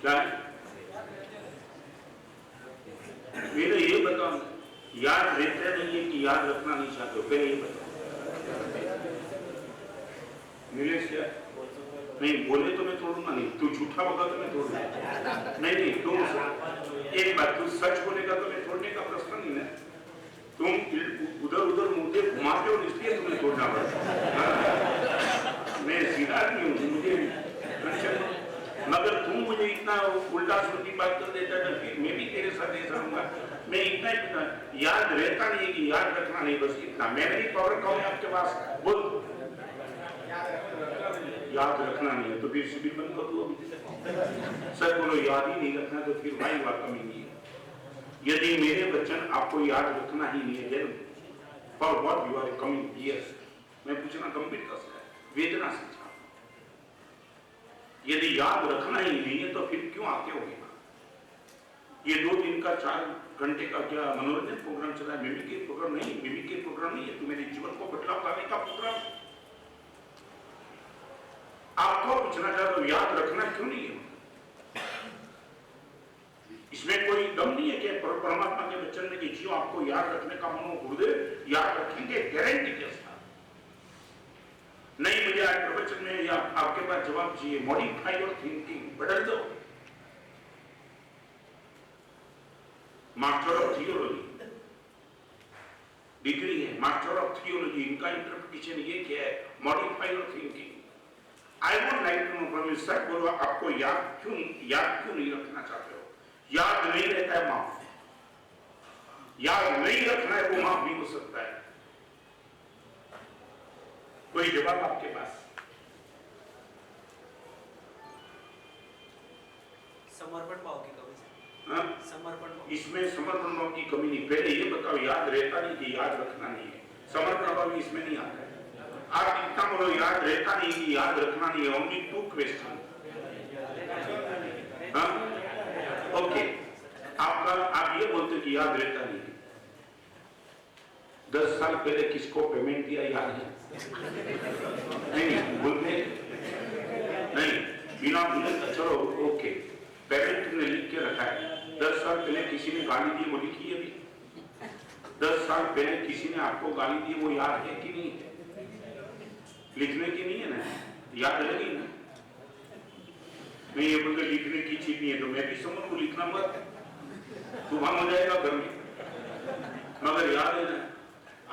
क्या है? मेरे ये बताओ, याद रहते नहीं है कि याद रखना नहीं चाहते हो? पहले ये बताओ। नीलेश क्या? नहीं बोले तो मैं तोड़ूंगा नहीं, तू झूठा होगा तो मैं तोड़ूंगा नहीं, तुम एक बात, तू सच बोलेगा तो मैं तोड़ने का प्रश्न नहीं है। तुम उधर उधर मुझे घुमाते हो इसलिए तुम्हें तोड़ना पड़ता। मैं सीधा नहीं हूँ, मुझे मगर तुम मुझे इतना उल्टा सुल्टी बात कर देता है, फिर मैं भी तेरे साथ ऐसा रहूंगा। मैं इतना ही याद रहता नहीं है कि याद रखना नहीं, बस इतना। मेमोरी पावर कम है आपके पास, बोल। याद रखना नहीं है तो फिर शिविर बंद कर दो अभी। सर बोलो, याद ही नहीं रखना तो फिर भाई बात कमी नहीं है। यदि मेरे वचन आपको याद रखना ही नहीं है, then for what you are coming here? मैं पूछना गंभीरता से, वेदना से। यदि याद रखना ही नहीं है तो फिर क्यों आते हो? ये 2 दिन का 4 घंटे का क्या मनोरंजन प्रोग्राम चला है? मिमिक्री प्रोग्राम नहीं, मिमिक्री प्रोग्राम नहीं है, तो मेरे जीवन को बदलाव लाने का प्रोग्राम। आपको पूछना चाहता हूं, याद रखना क्यों नहीं है? इसमें कोई दम नहीं है कि परमात्मा के वचन में कि जियो आपको याद रखने का मनो गुरुदेव याद रखेंगे, गारंटी के साथ नहीं। मुझे आज प्रवचन में या आपके पास जवाब चाहिए, मॉडिफाई योर थिंकिंग, बदल दो। मास्टर ऑफ थियोलॉजी डिग्री है, मास्टर ऑफ थियोलॉजी, इनका इंटरप्रिटेशन ये क्या है? Modify your thinking. I would like to know from you sir, बोलो आपको याद क्यों नहीं रखना चाहते हो? याद नहीं रहता है, माफ। याद नहीं रखना है, वो माफ भी हो सकता है। कोई जवाब आपके पास? समर्पण भाव की कमी से। हाँ? समर्पण भाव। इसमें समर्पण भाव की कमी नहीं। पहले ये बताओ, याद रहता नहीं कि याद रखना नहीं है? समर्पण भाव इसमें नहीं आता है। आप इतना बोलो, याद रहता नहीं कि याद रखना नहीं है। Only 2 question. ओके, आप ये बोलते कि याद रहता नहीं है। 10 साल पहले किसको पेमेंट दिया याद है? नहीं बोलते नहीं, बिना बोले चलो ओके, पेमेंट तुमने लिख के रखा है। 10 साल पहले किसी ने गाली दी, वो लिखी है अभी? 10 साल पहले किसी ने आपको गाली दी, वो याद है कि नहीं? लिखने की नहीं है ना, याद रहेगी ना? नहीं, ये बोलते लिखने की चीज नहीं है, तो मैं भी समझ को लिखना मत, सुबह हो जाएगा घर में, मगर याद है ना?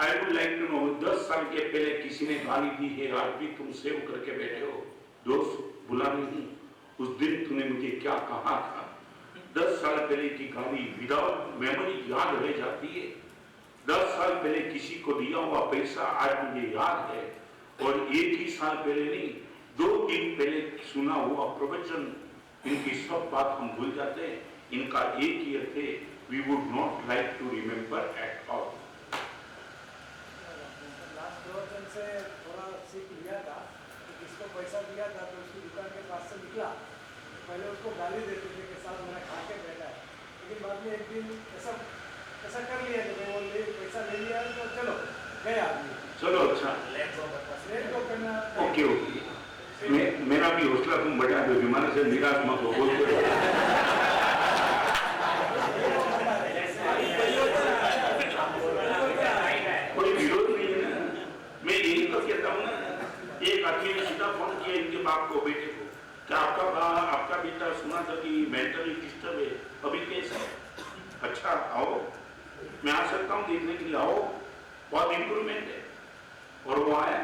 I would like to know, 10 साल के पहले किसी ने गाली दी है, आज भी तुम सेव करके बैठे हो। दोस्त बुला नहीं, उस दिन तूने मुझे क्या कहा था? 10 साल पहले की गाली विदाउट मेमोरी याद रह जाती है। 10 साल पहले किसी को दिया हुआ पैसा आज मुझे याद है, और 1 ही साल पहले नहीं, 2 दिन पहले सुना हुआ प्रवचन, इनकी सब बात हम भूल जाते हैं। इनका एक ही अर्थ है, we would not like to remember at all. से थोड़ा सीख लिया था कि किसको पैसा दिया था तो उसकी दुकान के पास से निकला, पहले उसको गाली देते थे कि साहब मेरा खा के बैठा है, लेकिन बाद में एक दिन ऐसा कर लिया कि वो पैसा ले लिया तो चलो गया आदमी, चलो अच्छा लेट को करना। ओके ओके, मेरा भी हौसला तुम बढ़ा दो, विमान से निराश मत हो। कोई विरोध नहीं है ना, मैं यही तो कहता हूँ ना। एक आदमी ने सीधा फोन किया इनके बाप को, बेटे को, क्या आपका बेटा सुना था कि मेंटली डिस्टर्ब है, अभी कैसा है? अच्छा आओ, मैं आ सकता हूँ देखने के लिए, आओ, बहुत इंप्रूवमेंट है। और वो आया,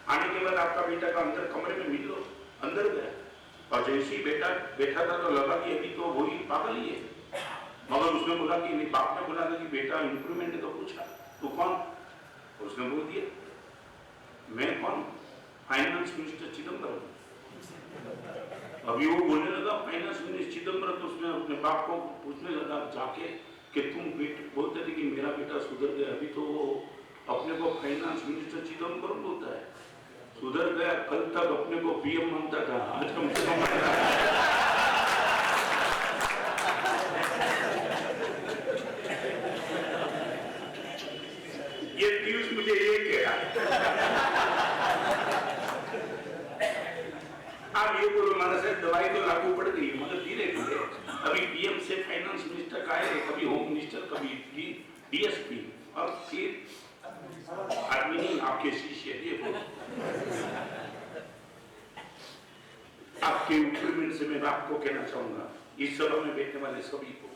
आने के बाद आपका बेटा का अंदर कमरे में मिल लो, अंदर गया, और जैसे ही बेटा बैठा था तो लगा कि अभी तो वही पागल ही है, मगर उसने बोला कि नहीं, बाप ने बोला था कि बेटा इंप्रूवमेंट है, तो पूछा तू कौन? उसने बोल दिया मैं कौन? Finance minister Chidambaram. अभी वो बोलने लगा फाइनेंस मिनिस्टर चिदम्बरम, तो उसने अपने बाप को पूछने लगा जाके कि तुम बोलते थे कि मेरा बेटा सुधर गया, अभी तो वो अपने को फाइनेंस मिनिस्टर चिदम्बरम बोलता है, सुधर गया। कल तक अपने को पीएम मानता था, आज कम से कम से फाइनेंस मिनिस्टर का है, कभी होम मिनिस्टर, कभी डीएसपी, और फिर आदमी नहीं आपके शिष्य। ये आपके इंप्रूवमेंट से मैं आपको कहना चाहूंगा, इस सभा में बैठने वाले सभी को,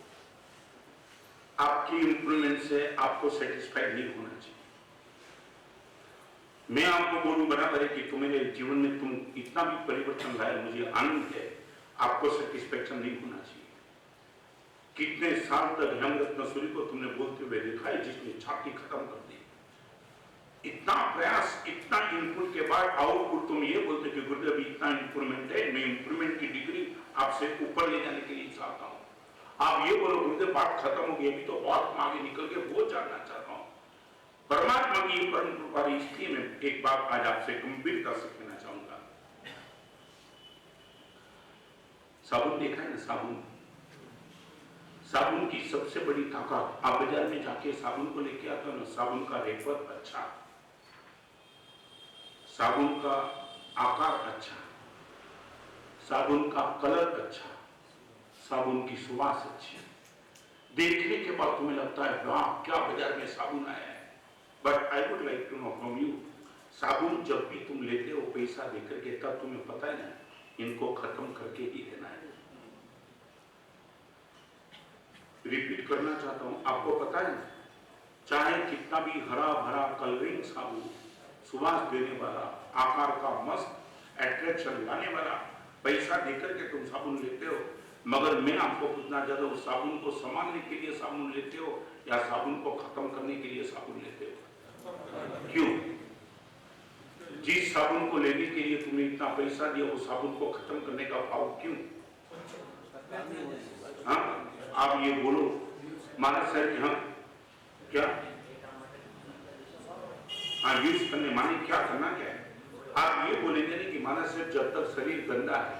आपकी इंप्रूवमेंट से आपको सेटिस्फाइड नहीं होना चाहिए। मैं आपको बोलूं बराबर है कि तुम्हारे जीवन में तुम इतना भी परिवर्तन लाए, मुझे आनंद है, आपको सेटिस्फेक्शन नहीं होना चाहिए। कितने साल तक हेमरत्न सूरी को तुमने बोलते हुए देखा है, जिसने छाती खत्म कर दी। इतना प्रयास, इतना इनपुट के बाद आउटपुट तुम ये बोलते कि गुरुदेव इतना इंप्रूवमेंट है, मैं इंप्रूवमेंट की डिग्री आपसे ऊपर ले जाने के लिए चाहता हूँ। आप ये बोलो गुरुदेव बात खत्म हो गई, अभी तो बहुत आगे निकल के वो जानना चाहता हूँ। परमात्मा की परम कृपा, इसलिए मैं एक बात आज आपसे गंभीरता से कहना चाहूंगा। साबुन देखा है ना, साबुन, साबुन की सबसे बड़ी ताकत, आप बाजार में जाके साबुन को लेके आते हो ना, साबुन का रेपर अच्छा, साबुन का आकार अच्छा, साबुन का कलर अच्छा, साबुन की सुवास अच्छी, देखने के बाद तुम्हें लगता है वाह क्या बाजार में साबुन आया है। But I would like to know from you, साबुन जब भी तुम लेते हो पैसा देकर के, तब तुम्हें पता है ना इनको खत्म करके ही देना है। रिपीट करना चाहता हूं, आपको पता है चाहे कितना भी हरा भरा कलरिंग साबुन, सुवास देने वाला, आकार का मस्त एट्रैक्शन लाने वाला, पैसा देकर के तुम साबुन लेते हो, मगर मैं आपको पूछना चाहता हूं, साबुन को संभालने के लिए साबुन लेते हो या साबुन को खत्म करने के लिए साबुन लेते हो? क्यों? जिस साबुन को लेने के लिए तुमने इतना पैसा दिया, वो साबुन को खत्म करने का भाव क्यों? हाँ, आप ये बोलो महाराज साहब, हाँ क्या, हाँ यूज करने माने क्या करना क्या है? आप ये बोलेंगे नहीं कि महाराज साहब जब तक शरीर गंदा है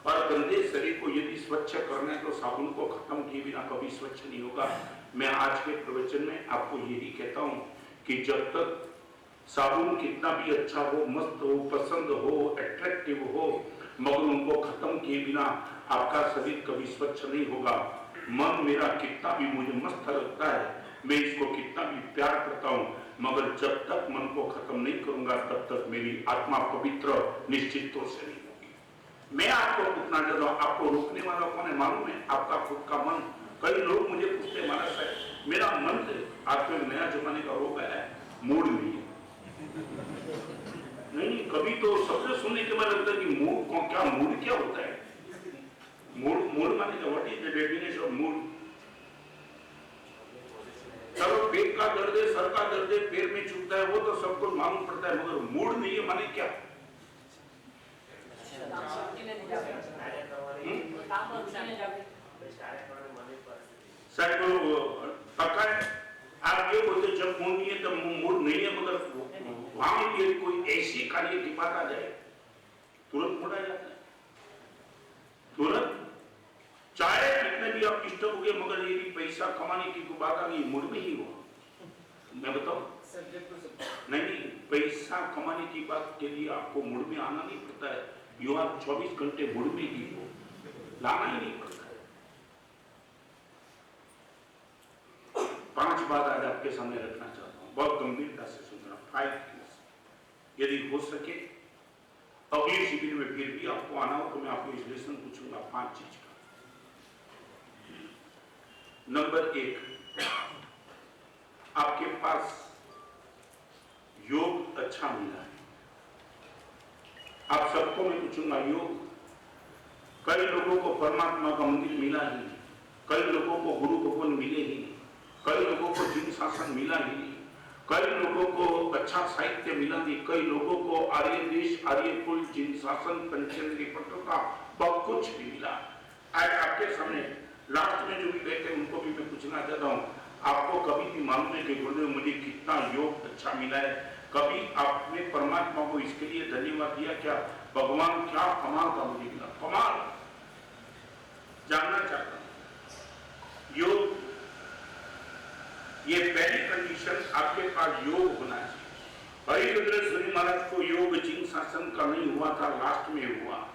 और गंदे शरीर को यदि स्वच्छ करना है तो साबुन को खत्म किए बिना कभी स्वच्छ नहीं होगा। मैं आज के प्रवचन में आपको यही कहता हूं कि जब तक साबुन कितना भी अच्छा हो, मस्त हो, पसंद हो, अट्रैक्टिव हो, मगर उनको खत्म किए बिना आपका शरीर कभी स्वच्छ नहीं होगा। मन मेरा कितना भी मुझे मस्त लगता है, मैं इसको कितना भी प्यार करता हूं, मगर जब तक मन को खत्म नहीं करूंगा तब तक मेरी आत्मा पवित्र निश्चित तौर से नहीं होगी। मैं आपको पूछना चाहता हूं, आपको रोकने वाला कौन है मालूम है? आपका खुद का मन। कई लोग मुझे पूछते महाराज साहब मेरा मन से, आपको नया जमाने का रोग है, मूड नहीं है। नहीं, कभी तो सबसे सुनने के बाद लगता है कि मूड क्या, मूड क्या होता है? मूड माने what is the definition of mood? चलो पेट का दर्द है, सर का दर्द है, पैर में चुभता है, वो तो सबको मालूम पड़ता है, मगर मूड नहीं है माने क्या? साहब पक्का है, आप ये बोलते जब मूड नहीं है तब मूड नहीं है, मगर वहां ये कोई ऐसी कार्य की बात आ जाए तुरंत मूड आ जाता है, तुरंत। चाहे कितने भी आप डिस्टर्ब हो गए, मगर ये पैसा कमाने की बात आ गई, मूड में ही हो। मैं बताऊं नहीं, पैसा कमाने की बात के लिए आपको मूड में आना नहीं पड़ता है, यू आर 24 घंटे मूड में ही हो, लाना ही नहीं पड़ता है। 5 बात आज आपके सामने रखना चाहता हूं, बहुत गंभीरता से सुनना। 5 थिंग्स, यदि हो सके अगली शिविर में फिर भी आपको आना हो तो मैं आपको इस लेसन पूछूंगा 5 चीज का। नंबर 1, आपके पास योग अच्छा मिला है। आप सबको मैं पूछूंगा योग, कई लोगों को परमात्मा का मंदिर मिला ही नहीं, कई लोगों को गुरु भगवान मिले ही नहीं, कई लोगों को जिन शासन मिला ही नहीं, कई लोगों को अच्छा साहित्य मिला नहीं, कई लोगों को आर्य देश, आर्य कुल, जिन शासन, पंचेंद्रीय पटुता बहुत कुछ भी मिला। आज आपके सामने लास्ट में जो भी बैठे उनको भी मैं पूछना चाहता हूँ, आपको कभी भी मालूम है कि गुरुदेव मुझे कितना योग अच्छा मिला है? कभी आपने परमात्मा को इसके लिए धन्यवाद दिया क्या? भगवान क्या कमाल का मुझे मिला, कमाल जानना चाहता हूं। योग, ये पहली कंडीशन, आपके पास योग होना चाहिए। हरिभद्रेश्वरी महाराज को योग जिन शासन का नहीं हुआ था, लास्ट में हुआ।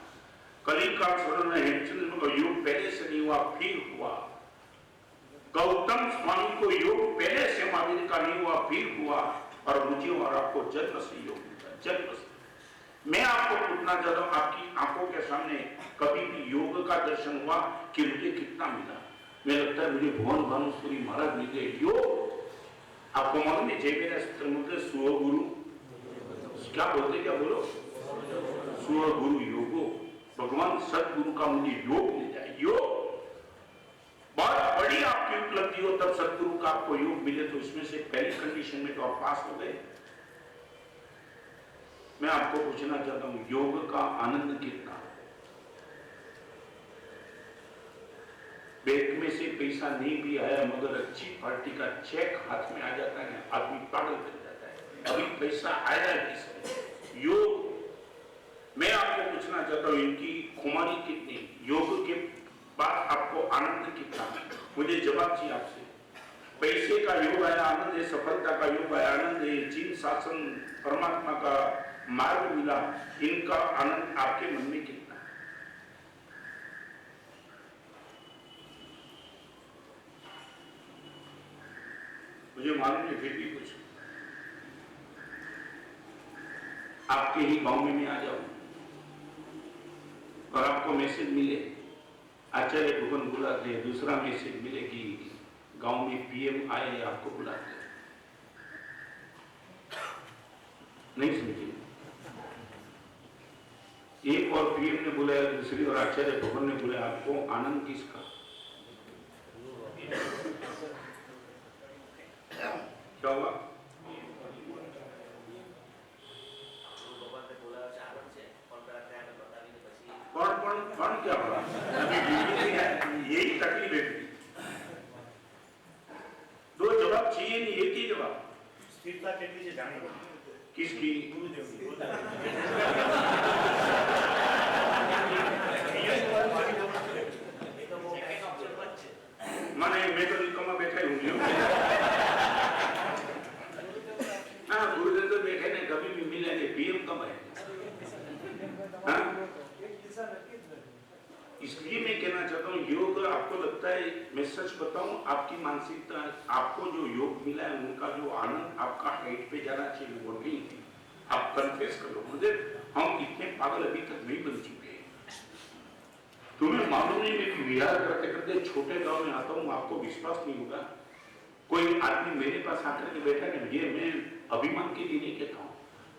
कलिकाल स्वर्ण हेमचंद्र को योग पहले से नहीं हुआ फिर हुआ। गौतम स्वामी को योग पहले से महावीर का नहीं हुआ फिर हुआ, और मुझे और आपको जन्म से योग मिला, जन्म से। मैं आपको पूछना चाहता हूं, आपकी आंखों के सामने कभी भी योग का दर्शन हुआ कि मुझे कितना मिला? मुझे लगता है मुझे भुवन भानुसूरी महाराज मिल गए। योग आपको मालूम है, जय मेरा समुद्र सुह गुरु क्या बोलते, क्या बोलो, सुह गुरु योगो, भगवान सदगुरु का मुझे योग मिल जाए। योग बहुत बड़ी आपकी उपलब्धि हो तब सदगुरु का आपको योग मिले, तो इसमें से पहली कंडीशन में तो आप पास हो गए। मैं आपको पूछना चाहता हूं, योग का आनंद कितना? बैंक में से पैसा नहीं भी आया मगर अच्छी पार्टी का चेक हाथ में आ जाता है, आदमी पागल कर जाता है, अभी पैसा आया किसमें? योग। मैं आपको पूछना चाहता हूं, इनकी खुमारी कितनी? योग के बाद आपको आनंद कितना? मुझे जवाब चाहिए आपसे। पैसे का योग आया आनंद है, सफलता का योग आया आनंद है, जीवन शासन परमात्मा का मार्ग मिला, इनका आनंद आपके मन में कितना? मुझे मालूम है, फिर भी कुछ आपके ही गांव में मैं आ जाऊं और आपको मैसेज मिले आचार्य भुवन बुलाते हैं, दूसरा मैसेज मिले कि गांव में पीएम आए आपको बुलाते हैं, नहीं समझे? एक और पीएम ने बुलाया, दूसरी और आचार्य भुवन ने बुलाया, आपको आनंद किसका? क्या हुआ? कौन क्या बोला? यही तकलीफ है। दो जवाब चाहिए नहीं, एक ही जवाब। स्थिरता કેટલી છે જાણી લો। किसकी? ગુરુદેવની। माने मैं तो निकम्मा बैठा ही हूँ। हाँ, गुरुदेव तो बैठे नहीं, कभी भी मिलेंगे, पीएम कब है? हाँ? इसलिए मैं कहना चाहता हूँ, योग आपको लगता है, मैं सच बताऊं, आपकी मानसिकता, आपको जो योग मिला है उनका जो आनंद आपका हाइट पे जाना चाहिए वो नहीं है। आप कन्फेस करो, गुरुदेव हम इतने पागल अभी तक नहीं बन चुके। तुम्हें मालूम नहीं, मैं विहार करते करते छोटे गांव में आता हूँ, आपको विश्वास नहीं होगा, कोई आदमी मेरे पास आकर के बैठा है, ये मैं अभिमान के लिए नहीं कहता हूँ,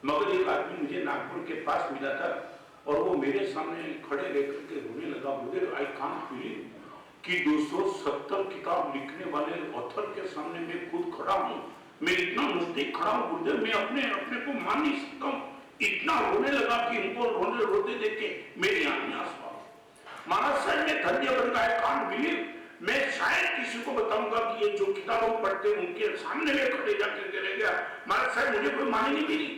मगर एक आदमी मुझे नागपुर के पास मिला था और वो मेरे सामने खड़े रहकर के रोने लगा। मुझे आई कांट बिलीव कि 270 किताब लिखने वाले ऑथर के सामने मैं खुद खड़ा हूँ, मैं इतना नजदीक खड़ा हूँ गुरुदेव, मैं अपने को मान नहीं सकता हूँ। इतना रोने लगा कि इनको रोते देख के मेरी आंख में आंसू आ गए। महाराज साहब मैं धन्य बन गया, आई कांट बिलीव। मैं शायद किसी को बताऊंगा कि ये जो किताबों पढ़ते हैं उनके सामने में खड़े जाकर के रह गया, महाराज साहब मुझे कोई माने नहीं मिली।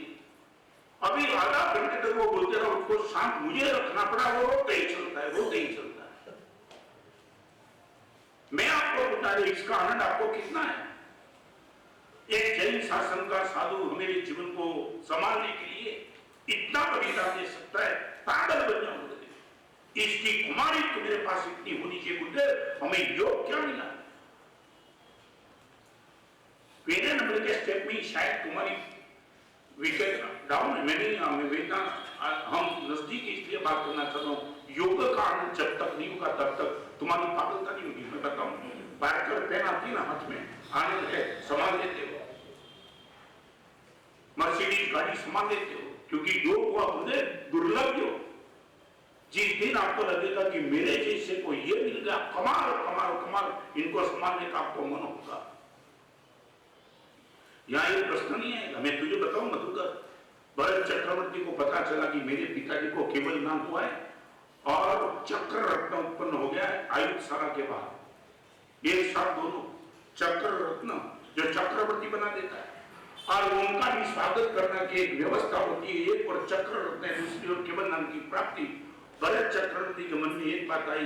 अभी आधा घंटे तक वो बोलते रहा, उसको शांत मुझे रखना पड़ा, वो रोते ही चलता है, रोते ही चलता है। मैं आपको बता रही, इसका आनंद आपको कितना है? एक जैन शासन का साधु मेरे जीवन को संभालने के लिए इतना बलिदान दे सकता है, पागल बन जाऊंगा। इसकी कुमारी तो मेरे पास इतनी होनी चाहिए गुरुदेव, हमें योग क्या मिला? पहले नंबर के स्टेप में शायद तुम्हारी विकेट डाउन है, हम नजदीक इसलिए बात करना चाहता हूँ, योग का आनंद जब तक नहीं होगा तब तक तुम्हारी पागलता नहीं होगी। मैं बताऊं, बाइकर पेन आती ना हाथ में, आनंद है, संभाल लेते हो, मर्सिडीज गाड़ी संभाल लेते हो, क्योंकि योग हुआ मुझे दुर्लभ योग। जिस दिन आपको लगेगा कि मेरे जैसे को ये मिल गया, कमाल कमाल कमाल, इनको संभालने का आपको मन होगा। यहाँ ये प्रश्न नहीं आएगा। मैं तुझे बताऊं मधुकर, भरत चक्रवर्ती को पता चला कि मेरे पिताजी को केवल नाम हुआ है और चक्र रत्न उत्पन्न हो गया है आयुष्सारा के बाद। एक साथ दोनों चक्र रत्न जो चक्रवर्ती बना देता है, और उनका भी स्वागत करने की एक व्यवस्था होती है। एक और चक्र रत्न है, दूसरी ओर केवल नाम की प्राप्ति। भरत चक्रवर्ती के मन में एक बात आई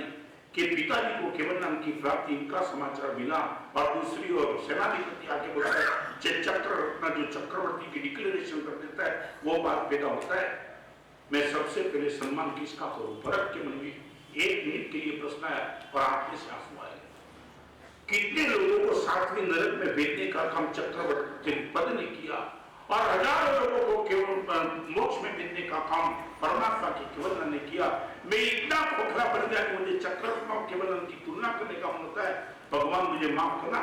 कि पिताजी को केवल नाम की प्राप्ति, इनका समाचार मिला, और दूसरी ओर सेनाधिपति आके बोलता है चक्र रत्न जो चक्रवर्ती की डिक्लेरेशन कर देता है, वो बात पैदा होता है। मैं सबसे पहले सम्मान किसका करूं? भरत के मन में एक मिनट के लिए प्रश्न आया, और आंख में से आंसू आए। कितने लोगों को सातवीं नरक में भेजने का काम चक्रवर्ती पद ने किया और हजारों लोगों को केवल मोक्ष में भेजने का काम परमात्मा के केवल ने किया। मैं इतना खोखला बन गया कि मुझे चक्रवर्ती और केवल की तुलना करने का मन होता है। भगवान मुझे माफ करना,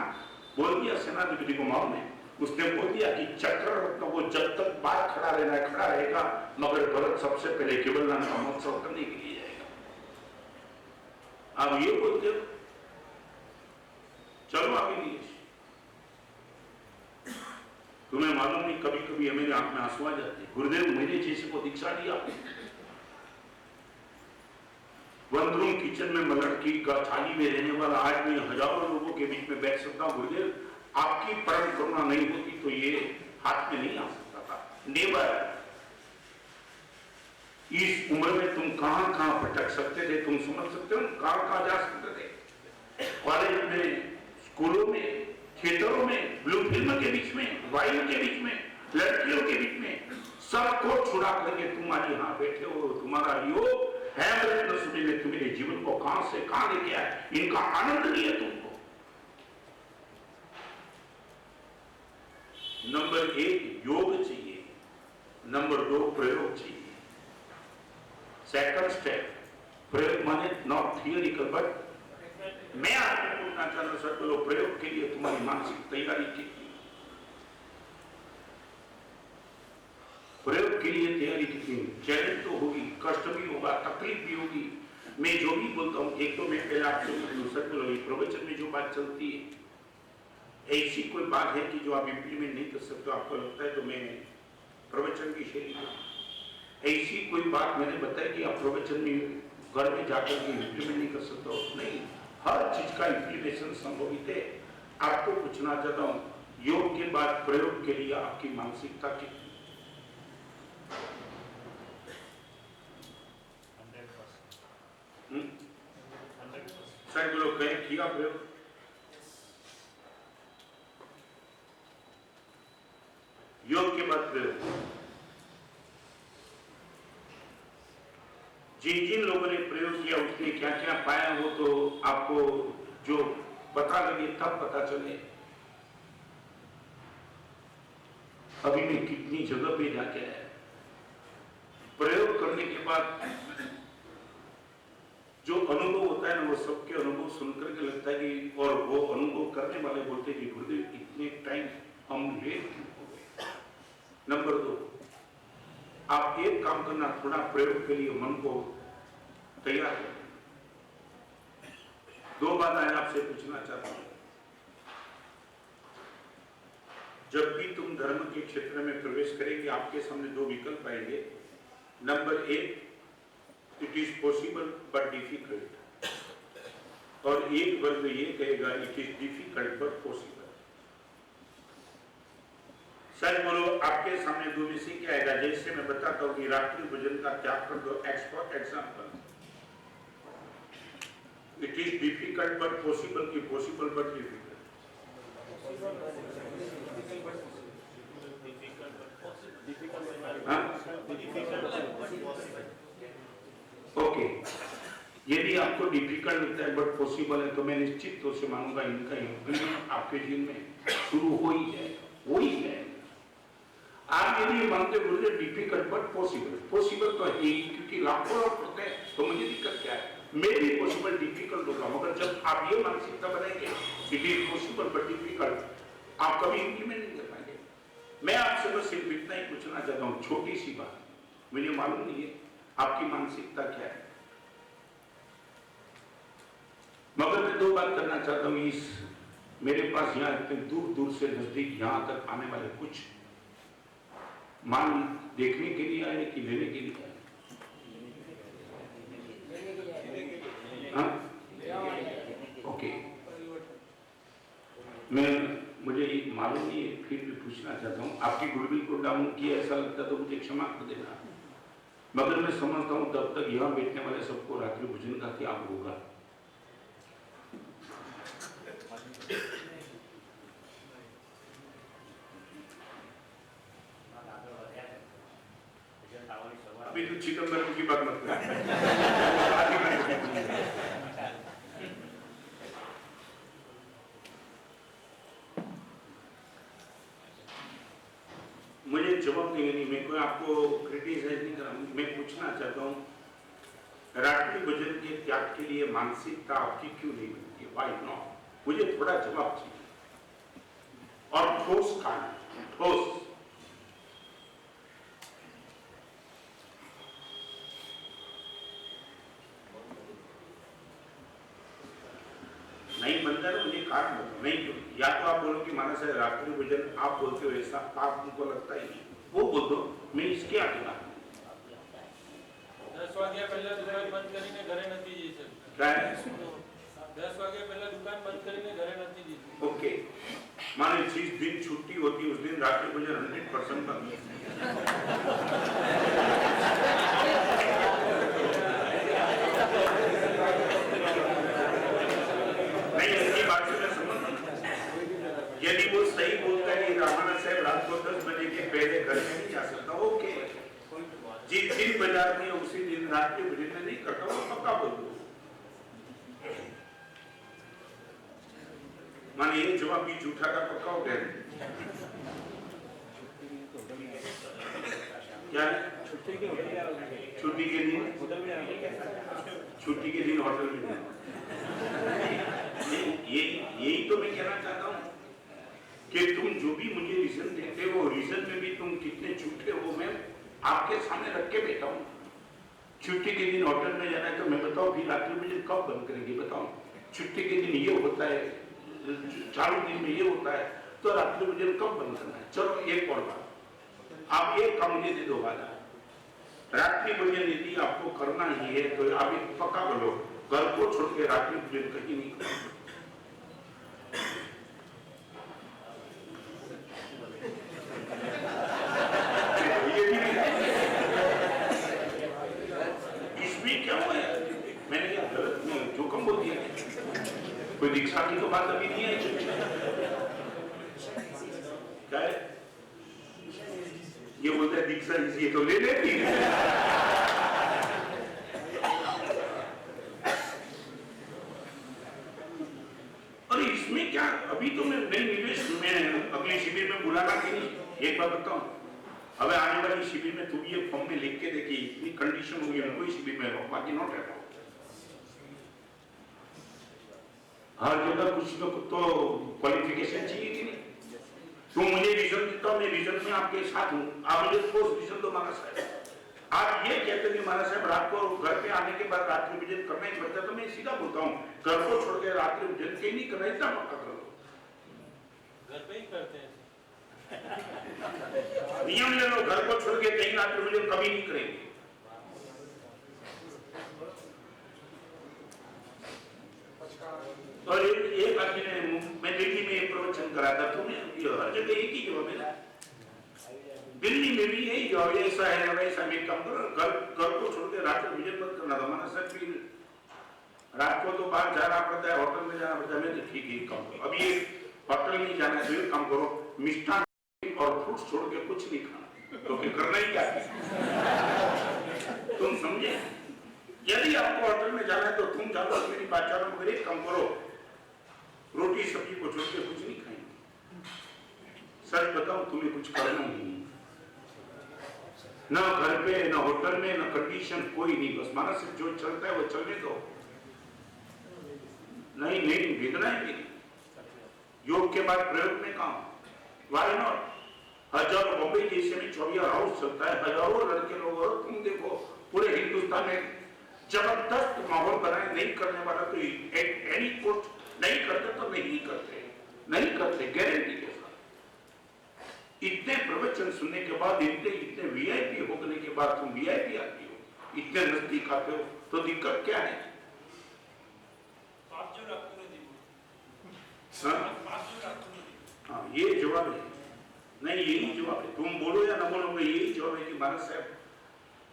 बोल दिया सेनाधिपति को मालूम है, उसने बोल दिया कि चक्रवर्ती को जब तक बाहर खड़ा रहना है खड़ा रहेगा, मगर भरत सबसे पहले केवल का महोत्सव करने के लिए जाएगा। आप ये बोलते हो, चलो आगे लिए। तुम्हें मालूम नहीं, कभी कभी मेरे आंख में आंसू आ जाते। गुरुदेव मेरे जैसे को दीक्षा दिया, वन रूम किचन में मलड़ की थाली में रहने वाला आज मैं हजारों लोगों के बीच में बैठ सकता हूं। गुरुदेव आपकी परम करुणा नहीं होती तो ये हाथ में नहीं आ सकता था। नेवर। इस उम्र में तुम कहां कहां भटक सकते थे, तुम समझ सकते हो, कहां कहां जा सकते थे। कॉलेज में, स्कूलों में, थिएटरों में, ब्लू फिल्म के बीच में, वायु के बीच में, लड़कियों के बीच में, सबको छुड़ा करके तुम आज यहां बैठे हो। तुम्हारा योग है ने तुम्हारे जीवन को कहां से कहां लेके आया, इनका आनंद लिया तुमको। नंबर 1 योग चाहिए, नंबर 2 प्रयोग चाहिए। सेकंड स्टेप प्रयोग माने नॉट थियोरिकल बट मैं आपको पूछना चाह रहा हूं सर, बोलो प्रयोग के लिए तुम्हारी मानसिक तैयारी कितनी? प्रयोग के लिए तैयारी कितनी? चैलेंज तो होगी, कष्ट भी होगा, तकलीफ भी होगी। मैं जो भी बोलता हूं, एक तो मैं पहले आपसे सर बोलो, प्रवचन में जो बात चलती है ऐसी कोई बात है कि जो आप इंप्लीमेंट नहीं कर सकते, आपको लगता है तो मैं प्रवचन की शैली ऐसी कोई बात मैंने बताई कि आप प्रवचन में घर में जाकर के इंप्लीमेंट नहीं कर सकते हो? नहीं, हर चीज का इंप्लीमेंटेशन संभवित है। आपको पूछना चाहता हूं, योग के बाद प्रयोग के लिए आपकी मानसिकता कितनी? 100%। सर बोलो, कहीं किया प्रयोग? योग के बाद प्रयोग। जिन लोगों ने प्रयोग किया उसने क्या क्या पाया हो तो आपको जो पता लगे तब पता चले। अभी मैं कितनी जगह पे जाके आया, प्रयोग करने के बाद जो अनुभव होता है ना, वो सबके अनुभव सुनकर के लगता है कि, और वो अनुभव करने वाले बोलते कि गुरुदेव इतने टाइम हम लेट क्यों हो गए। नंबर 2, आप एक काम करना, थोड़ा प्रयोग के लिए मन को तैयार करें। 2 बातें आपसे पूछना चाहता हूं। जब भी तुम धर्म के क्षेत्र में प्रवेश करेंगे, आपके सामने 2 विकल्प आएंगे। Number 1, it is possible but difficult, और एक वर्ग ये कहेगा it is difficult but possible. सच बोलो, आपके सामने 2 में से क्या आएगा? जैसे मैं बताता हूं कि रात्रि भोजन का त्याग कर दो, example, it is difficult but possible की पॉसिबल बट डिफिकल्ट? ओके, यदि आपको डिफिकल्ट लगता है बट पॉसिबल है तो मैं निश्चित तौर से मानूंगा इनका इंप्लीमेंट आपके जीवन में शुरू हो ही जाए। आप यदि मानते गुरुदेव डिफिकल्ट बट पॉसिबल, पॉसिबल तो है ही, क्योंकि लाखों लोग होते हैं तो मुझे दिक्कत क्या है, मैं भी पॉसिबल डिफिकल्ट होगा। मगर जब आप ये मानसिकता बनाएंगे it is possible but difficult, आप कभी इंप्लीमेंट नहीं कर पाएंगे। मैं आपसे बस सिर्फ इतना ही पूछना चाहता हूँ, छोटी सी बात, मुझे मालूम नहीं है आपकी मानसिकता क्या है, मगर मैं 2 बात करना चाहता हूँ। इस मेरे पास यहाँ इतने दूर दूर से नजदीक यहाँ तक आने वाले कुछ मान देखने के लिए आए कि लेने के लिए आए? हाँ? ओके, मुझे मालूम नहीं है, फिर भी पूछना चाहता हूँ। आपकी गुडविल को डाउन किया ऐसा लगता तो मुझे क्षमा कर देना, मगर मैं समझता हूँ तब तक यहाँ बैठने वाले सबको रात्रि भोजन का त्याग होगा। अभी तो चिदम्बरम की बात मत कर। जवाब देंगे नहीं, मैं कोई आपको क्रिटिसाइज नहीं कर रहा, मैं पूछना चाहता हूँ रात्रि भोजन के त्याग के लिए मानसिकता आपकी क्यों नहीं बनती है? Why not? मुझे थोड़ा जवाब चाहिए और ठोस खाना, ठोस। नहीं बनता है, मुझे कारण बताओ। नहीं क्यों? या तो आप बोलो कि मानस है रात्रि भोजन, आप बोलते हो ऐसा, आप उनको लगता ही नहीं, वो बोल दो, मैं इसके आगे बात 10 વાગ્યા પહેલા દુકાન બંધ કરીને ઘરે નથી જઈ શકતા. क्या है? 10 વાગ્યા પહેલા દુકાન બંધ કરીને ઘરે નથી જઈ શકતા. ओके, माने जिस दिन छुट्टी होती है उस दिन रात्रि भोजन 100% बंद। नहीं, इसकी बात से मैं समझ नहीं। यदि वो सही बोलता है कि रामाना साहब रात को 10 बजे के पहले घर में नहीं जा सकता, ओके, जिस दिन बाजार में उसी दिन रात्रि भोजन में नहीं करता, वो पक्का बोल दो। माने ये जवाब भी झूठा का पक्का हो गया। क्या छुट्टी के दिन, छुट्टी के दिन होटल में यही तो मैं कहना चाहता हूँ कि तुम जो भी मुझे रीजन देते हो, रीजन में भी तुम कितने झूठे हो मैं आपके सामने रख के बैठा हूँ। छुट्टी के दिन होटल में जाना है तो मैं बताओ फिर रात्रि भोजन कब बंद करेंगे? बताओ, छुट्टी के दिन ये होता है, चालू दिन में ये होता है, तो रात्रि भोजन कब बंद करना है? चलो एक और बात, आप एक काम मुझे दे दो वादा, रात्रि भोजन यदि आपको करना ही है तो आप एक पक्का बोलो, घर को छोड़ के रात्रि भोजन कहीं नहीं करो। इसमें क्या हुआ है? मैंने क्या गलत में जोखम बोल दिया? कोई दीक्षा की तो बात अभी नहीं है। क्या है? ये बोलते हैं दीक्षा इसी तो ले लेती है। और इसमें क्या, अभी तो मैं नई निवेश में अगले शिविर में बुलाना कि नहीं, एक बार बताऊं, अब आने वाली शिविर में तुम ये फॉर्म में लिख के देखिए, इतनी कंडीशन होगी कोई शिविर में रहो, बाकी नॉट रहता। हर जगह कुछ तो क्वालिफिकेशन चाहिए कि नहीं? तुम मुझे रीजन देता, मैं रीजन में आपके साथ हूँ, आप मुझे ठोस रीजन दो माना साहब। आप ये कहते हैं माना साहब रात को घर पे आने के बाद रात्रि भोजन करना ही पड़ता है, तो मैं सीधा बोलता हूँ घर को छोड़ के रात्रि भोजन कहीं नहीं करना, इतना पक्का कर लो। घर पे ही करते हैं। नियम ले लो, घर को छोड़ के कहीं रात्रि भोजन कभी नहीं करेंगे। और एक आदमी ने, मैं दिल्ली में एक प्रवचन करा था, तुमने हर जगह एक ही जवाब है, दिल्ली में भी यही जवाब, ऐसा है वैसा, मैं काम करो, घर को छोड़ के रात्रि भोजन मत करना था। माना सर फिर रात को तो बाहर जाना पड़ता है, होटल में जाना पड़ता है, मैं तो ठीक ही काम करो। अब ये होटल में जाना है तो काम करो, मिष्ठान और फ्रूट्स छोड़ के कुछ नहीं खाना, तो फिर करना ही क्या है? तुम समझे? यदि आपको होटल में जाना है तो तुम जाओ, मेरी बात मगर एक काम करो, रोटी सब्जी को छोड़ के कुछ नहीं खाएंगे। सच बताओ, तुम्हें कुछ करना नहीं, न घर पे, न होटल में, न कंडीशन, कोई नहीं, बस माना से जो चलता है वो चलने दो। नहीं नहीं भेदना है, योग के बाद प्रयोग में काम, वाई नॉट? हजारों बॉम्बे जैसे में 24 हाउस चलता है, हजारों लड़के लोग, और तुम देखो पूरे हिंदुस्तान में जबरदस्त माहौल बनाए, नहीं करने वाला तो एनी कोस्ट नहीं करते तो नहीं करते, नहीं करते, गारंटी के साथ। इतने प्रवचन सुनने के बाद, इतने वीआईपी होने के बाद तुम वीआईपी आती हो, इतने नजदीक आते हो, तो दिक्कत क्या है? हाँ, ये जवाब है, नहीं यही जवाब है, तुम बोलो या ना बोलो, यही जवाब है कि महाराज साहब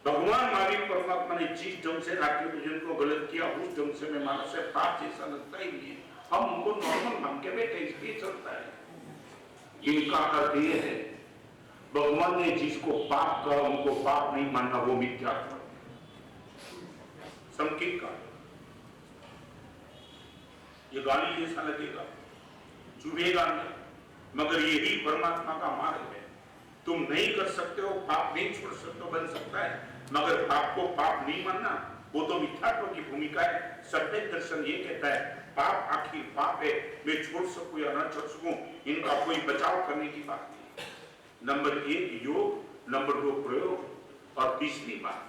भगवान मालिक परमात्मा ने जिस ढंग से रात्रि भोजन को गलत किया, उस ढंग से मैं मानस से पाप जैसा लगता ही नहीं है। हम उनको नॉर्मल मान के बैठे, इसलिए चलता है। इनका अर्थ ये है, भगवान ने जिसको पाप कहा उनको पाप नहीं मानना, वो मिथ्या था, संकेत का। ये गाली जैसा लगेगा, चुभेगा नहीं, मगर यही परमात्मा का मार्ग है। तुम नहीं कर सकते हो, पाप नहीं छोड़ सकते हो, बन सकता है, मगर पाप को पाप नहीं मानना वो तो मिथ्यात्व की भूमिका है। सत्य दर्शन ये कहता है पाप आखिर पाप है, मैं छोड़ सकूं या न छोड़ सकूं इनका कोई बचाव करने की बात नहीं। नंबर 1 योग, नंबर 2 प्रयोग, और तीसरी बात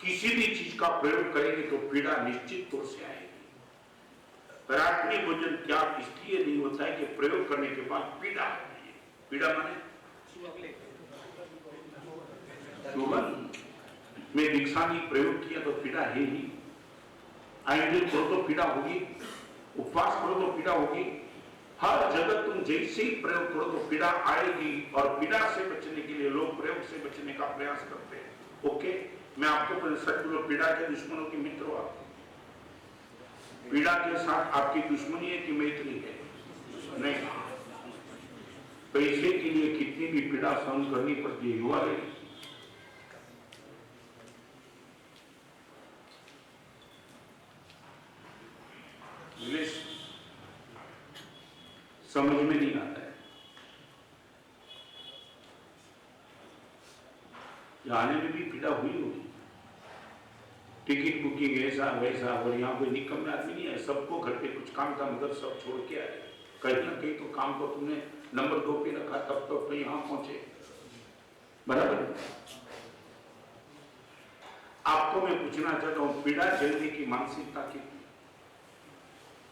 किसी भी चीज का प्रयोग करेंगे तो पीड़ा निश्चित तौर से आएगी। रात्रि भोजन त्याग इसलिए नहीं होता है कि प्रयोग करने के बाद पीड़ा होती है। पीड़ा माने मैं दीक्षा नहीं प्रयोग किया तो पीड़ा है ही, आयुर्वेद करो तो पीड़ा होगी, उपवास करो तो पीड़ा होगी, हर जगह तुम जैसे ही प्रयोग करो तो पीड़ा आएगी। और पीड़ा से बचने के लिए लोग प्रयोग से बचने का प्रयास करते हैं। ओके, मैं आपको सच बोलो, पीड़ा के दुश्मनों के मित्र हो आप। पीड़ा के साथ आपकी दुश्मनी है कि मैत्री है? नहीं। पैसे के लिए कितनी भी पीड़ा सहन करनी पड़ती है युवा लड़की, समझ में नहीं आता है। आने में भी पीड़ा हुई होगी, टिकट बुकिंग ऐसा वैसा, और यहाँ कोई निकम्मे आदमी नहीं है, सबको घर पे कुछ काम था मगर सब छोड़ के आए। कहीं ना कहीं तो काम को तुमने नंबर 2 पे रखा, तब तो यहाँ पहुंचे, बराबर। आपको मैं पूछना चाहता हूँ पीड़ा झेलने की मानसिकता कितनी?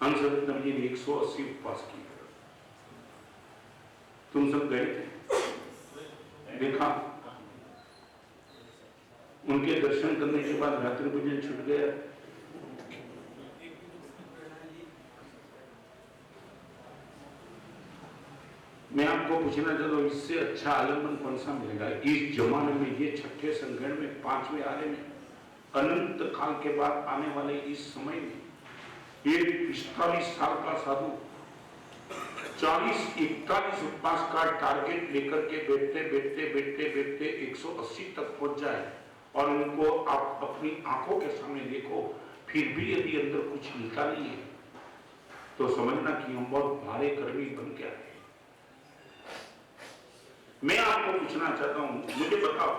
हंसरत्न जी ने 180 उपवास किए, तुम सब गए थे, देखा उनके दर्शन करने के बाद रात्रि भोजन छूट गया। मैं आपको पूछना चाहता हूँ इससे अच्छा आलम्बन कौन सा मिलेगा इस जमाने में? ये छठे संगण में 5वें आरे में अनंत काल के बाद आने वाले इस समय में एक 45 साल का साधु 40-41 उपवास का टारगेट लेकर के बैठते 180 तक पहुंच जाए, और उनको आप अपनी आंखों के सामने देखो, फिर भी यदि अंदर कुछ मिलता नहीं है तो समझना कि हम बहुत भारे कर्मी बन गया है। मैं आपको पूछना चाहता हूं, मुझे बताओ,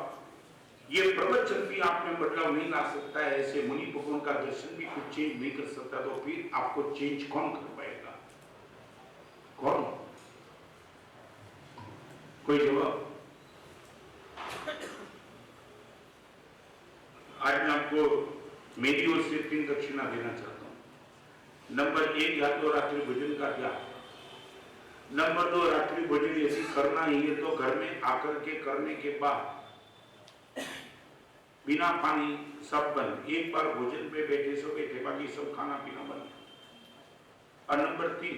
ये प्रवचन भी आप में बदलाव नहीं ला सकता है, ऐसे मुनि भगवान का दर्शन भी कुछ चेंज नहीं कर सकता, तो फिर आपको चेंज कौन कर पाएगा? कौन? कोई जवाब? आज मैं आपको मेरी ओर से 3 दक्षिणा देना चाहता हूं। नंबर 1 या तो रात्रि भोजन का त्याग, नंबर 2 रात्रि भोजन यदि करना ही है तो घर में आकर के करने के बाद बिना पानी सब बंद, एक बार भोजन पे बैठे सो बैठे, बाकी सब खाना पीना बंद। और नंबर 3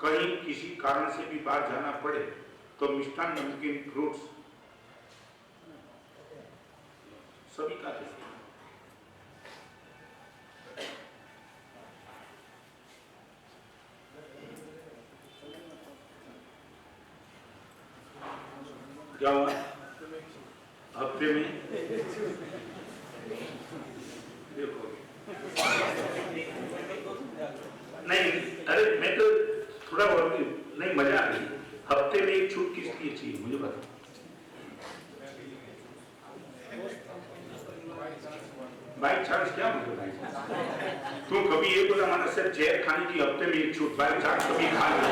कहीं किसी कारण से भी बाहर जाना पड़े तो मिष्ठान, नमकीन, फ्रूट्स सभी का दें। क्या हुआ? हफ्ते में देखो नहीं, अरे मैं तो थोड़ा और भी नहीं, मजा आ गई। हफ्ते में एक छूट किस लिए चाहिए मुझे बताओ? बाई चांस क्या मतलब बाई चांस? तुम कभी ये बोला माना सर जहर खाने की हफ्ते में एक छूट, बाई चांस कभी खा लिया?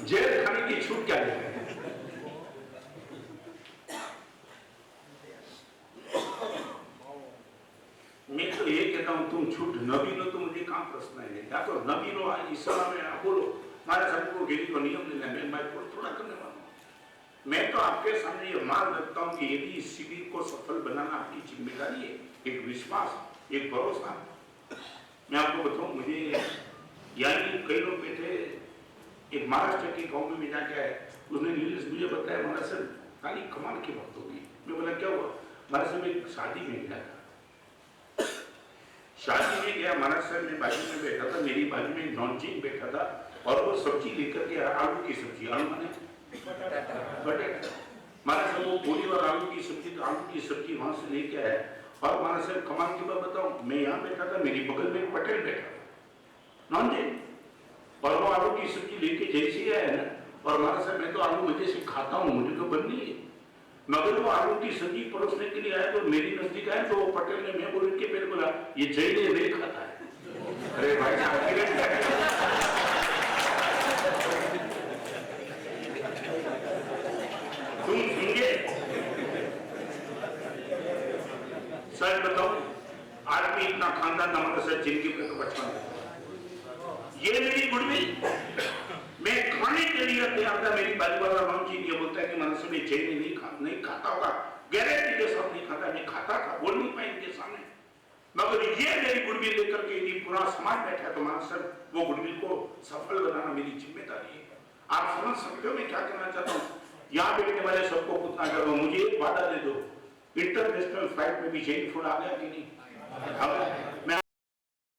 जहर खाने की छूट क्या है? मैं तो ये कहता हूं तुम छूट न भी लो तो मुझे कहां प्रश्न है, या तो न भी लो, ईश्वर में आप बोलो हमारे सबको गिरी को नियम लेना है, मैं थोड़ा करने वाला हूं। मैं तो आपके सामने ये मान रखता हूं कि यदि इस शिविर को सफल बनाना आपकी जिम्मेदारी है, एक विश्वास, एक भरोसा। मैं आपको बताऊं, मुझे यानी कई लोग बैठे, एक महाराष्ट्र के गांव में जाके आए, उसने नीलेश मुझे बताया महाराज सर खाली कमाल की बात होगी। मैं बोला क्या हुआ? महाराज सर मैं शादी में गया था, शादी में गया, महाराज सर मैं बाजू में बैठा था, मेरी बाजू में नॉनचीन बैठा था, और वो सब्जी लेकर के, आलू की सब्जी, आलू माने बटेटा, महाराज सर वो पूरी और आलू की सब्जी वहां से लेके आया। और महाराज सर कमाल की बात बताऊं, मैं यहाँ बैठा था, मेरी बगल में एक पटेल बैठा था। नॉन वेज, और वो आलू की सब्जी लेके जैसी है ना, और हमारा सर मैं तो आलू मजे से खाता हूँ, मुझे तो बननी है, मगर वो आलू की सब्जी परोसने के लिए आया तो मेरी नजदीक आया तो वो पटेल ने मैं बोल के मेरे बोला ये जैन नहीं खाता है। अरे भाई साहब तुम सुनिए, सच बताओ आदमी इतना खानदान हमारे साथ जिंदगी में बचपन, ये मेरी गुडविल, मैं खाने के लिए तैयार था। मेरी बाजू वाला राम जी ये बोलता है कि मनसे में चैन नहीं खाता होगा, गारंटी के साथ नहीं खाता, मैं खाता था, बोल नहीं पाए इनके सामने, मगर ये मेरी गुडविल लेकर के यदि पूरा समाज बैठा है तो मानसर वो गुडविल को सफल बनाना मेरी जिम्मेदारी है। आप समझ सकते हो मैं क्या कहना चाहता हूँ। यहाँ बैठने वाले सबको पूछना चाहता हूँ, मुझे एक वादा दे दो, इंटरनेशनल फ्लाइट में भी जैन फूड आ गया कि नहीं? मैं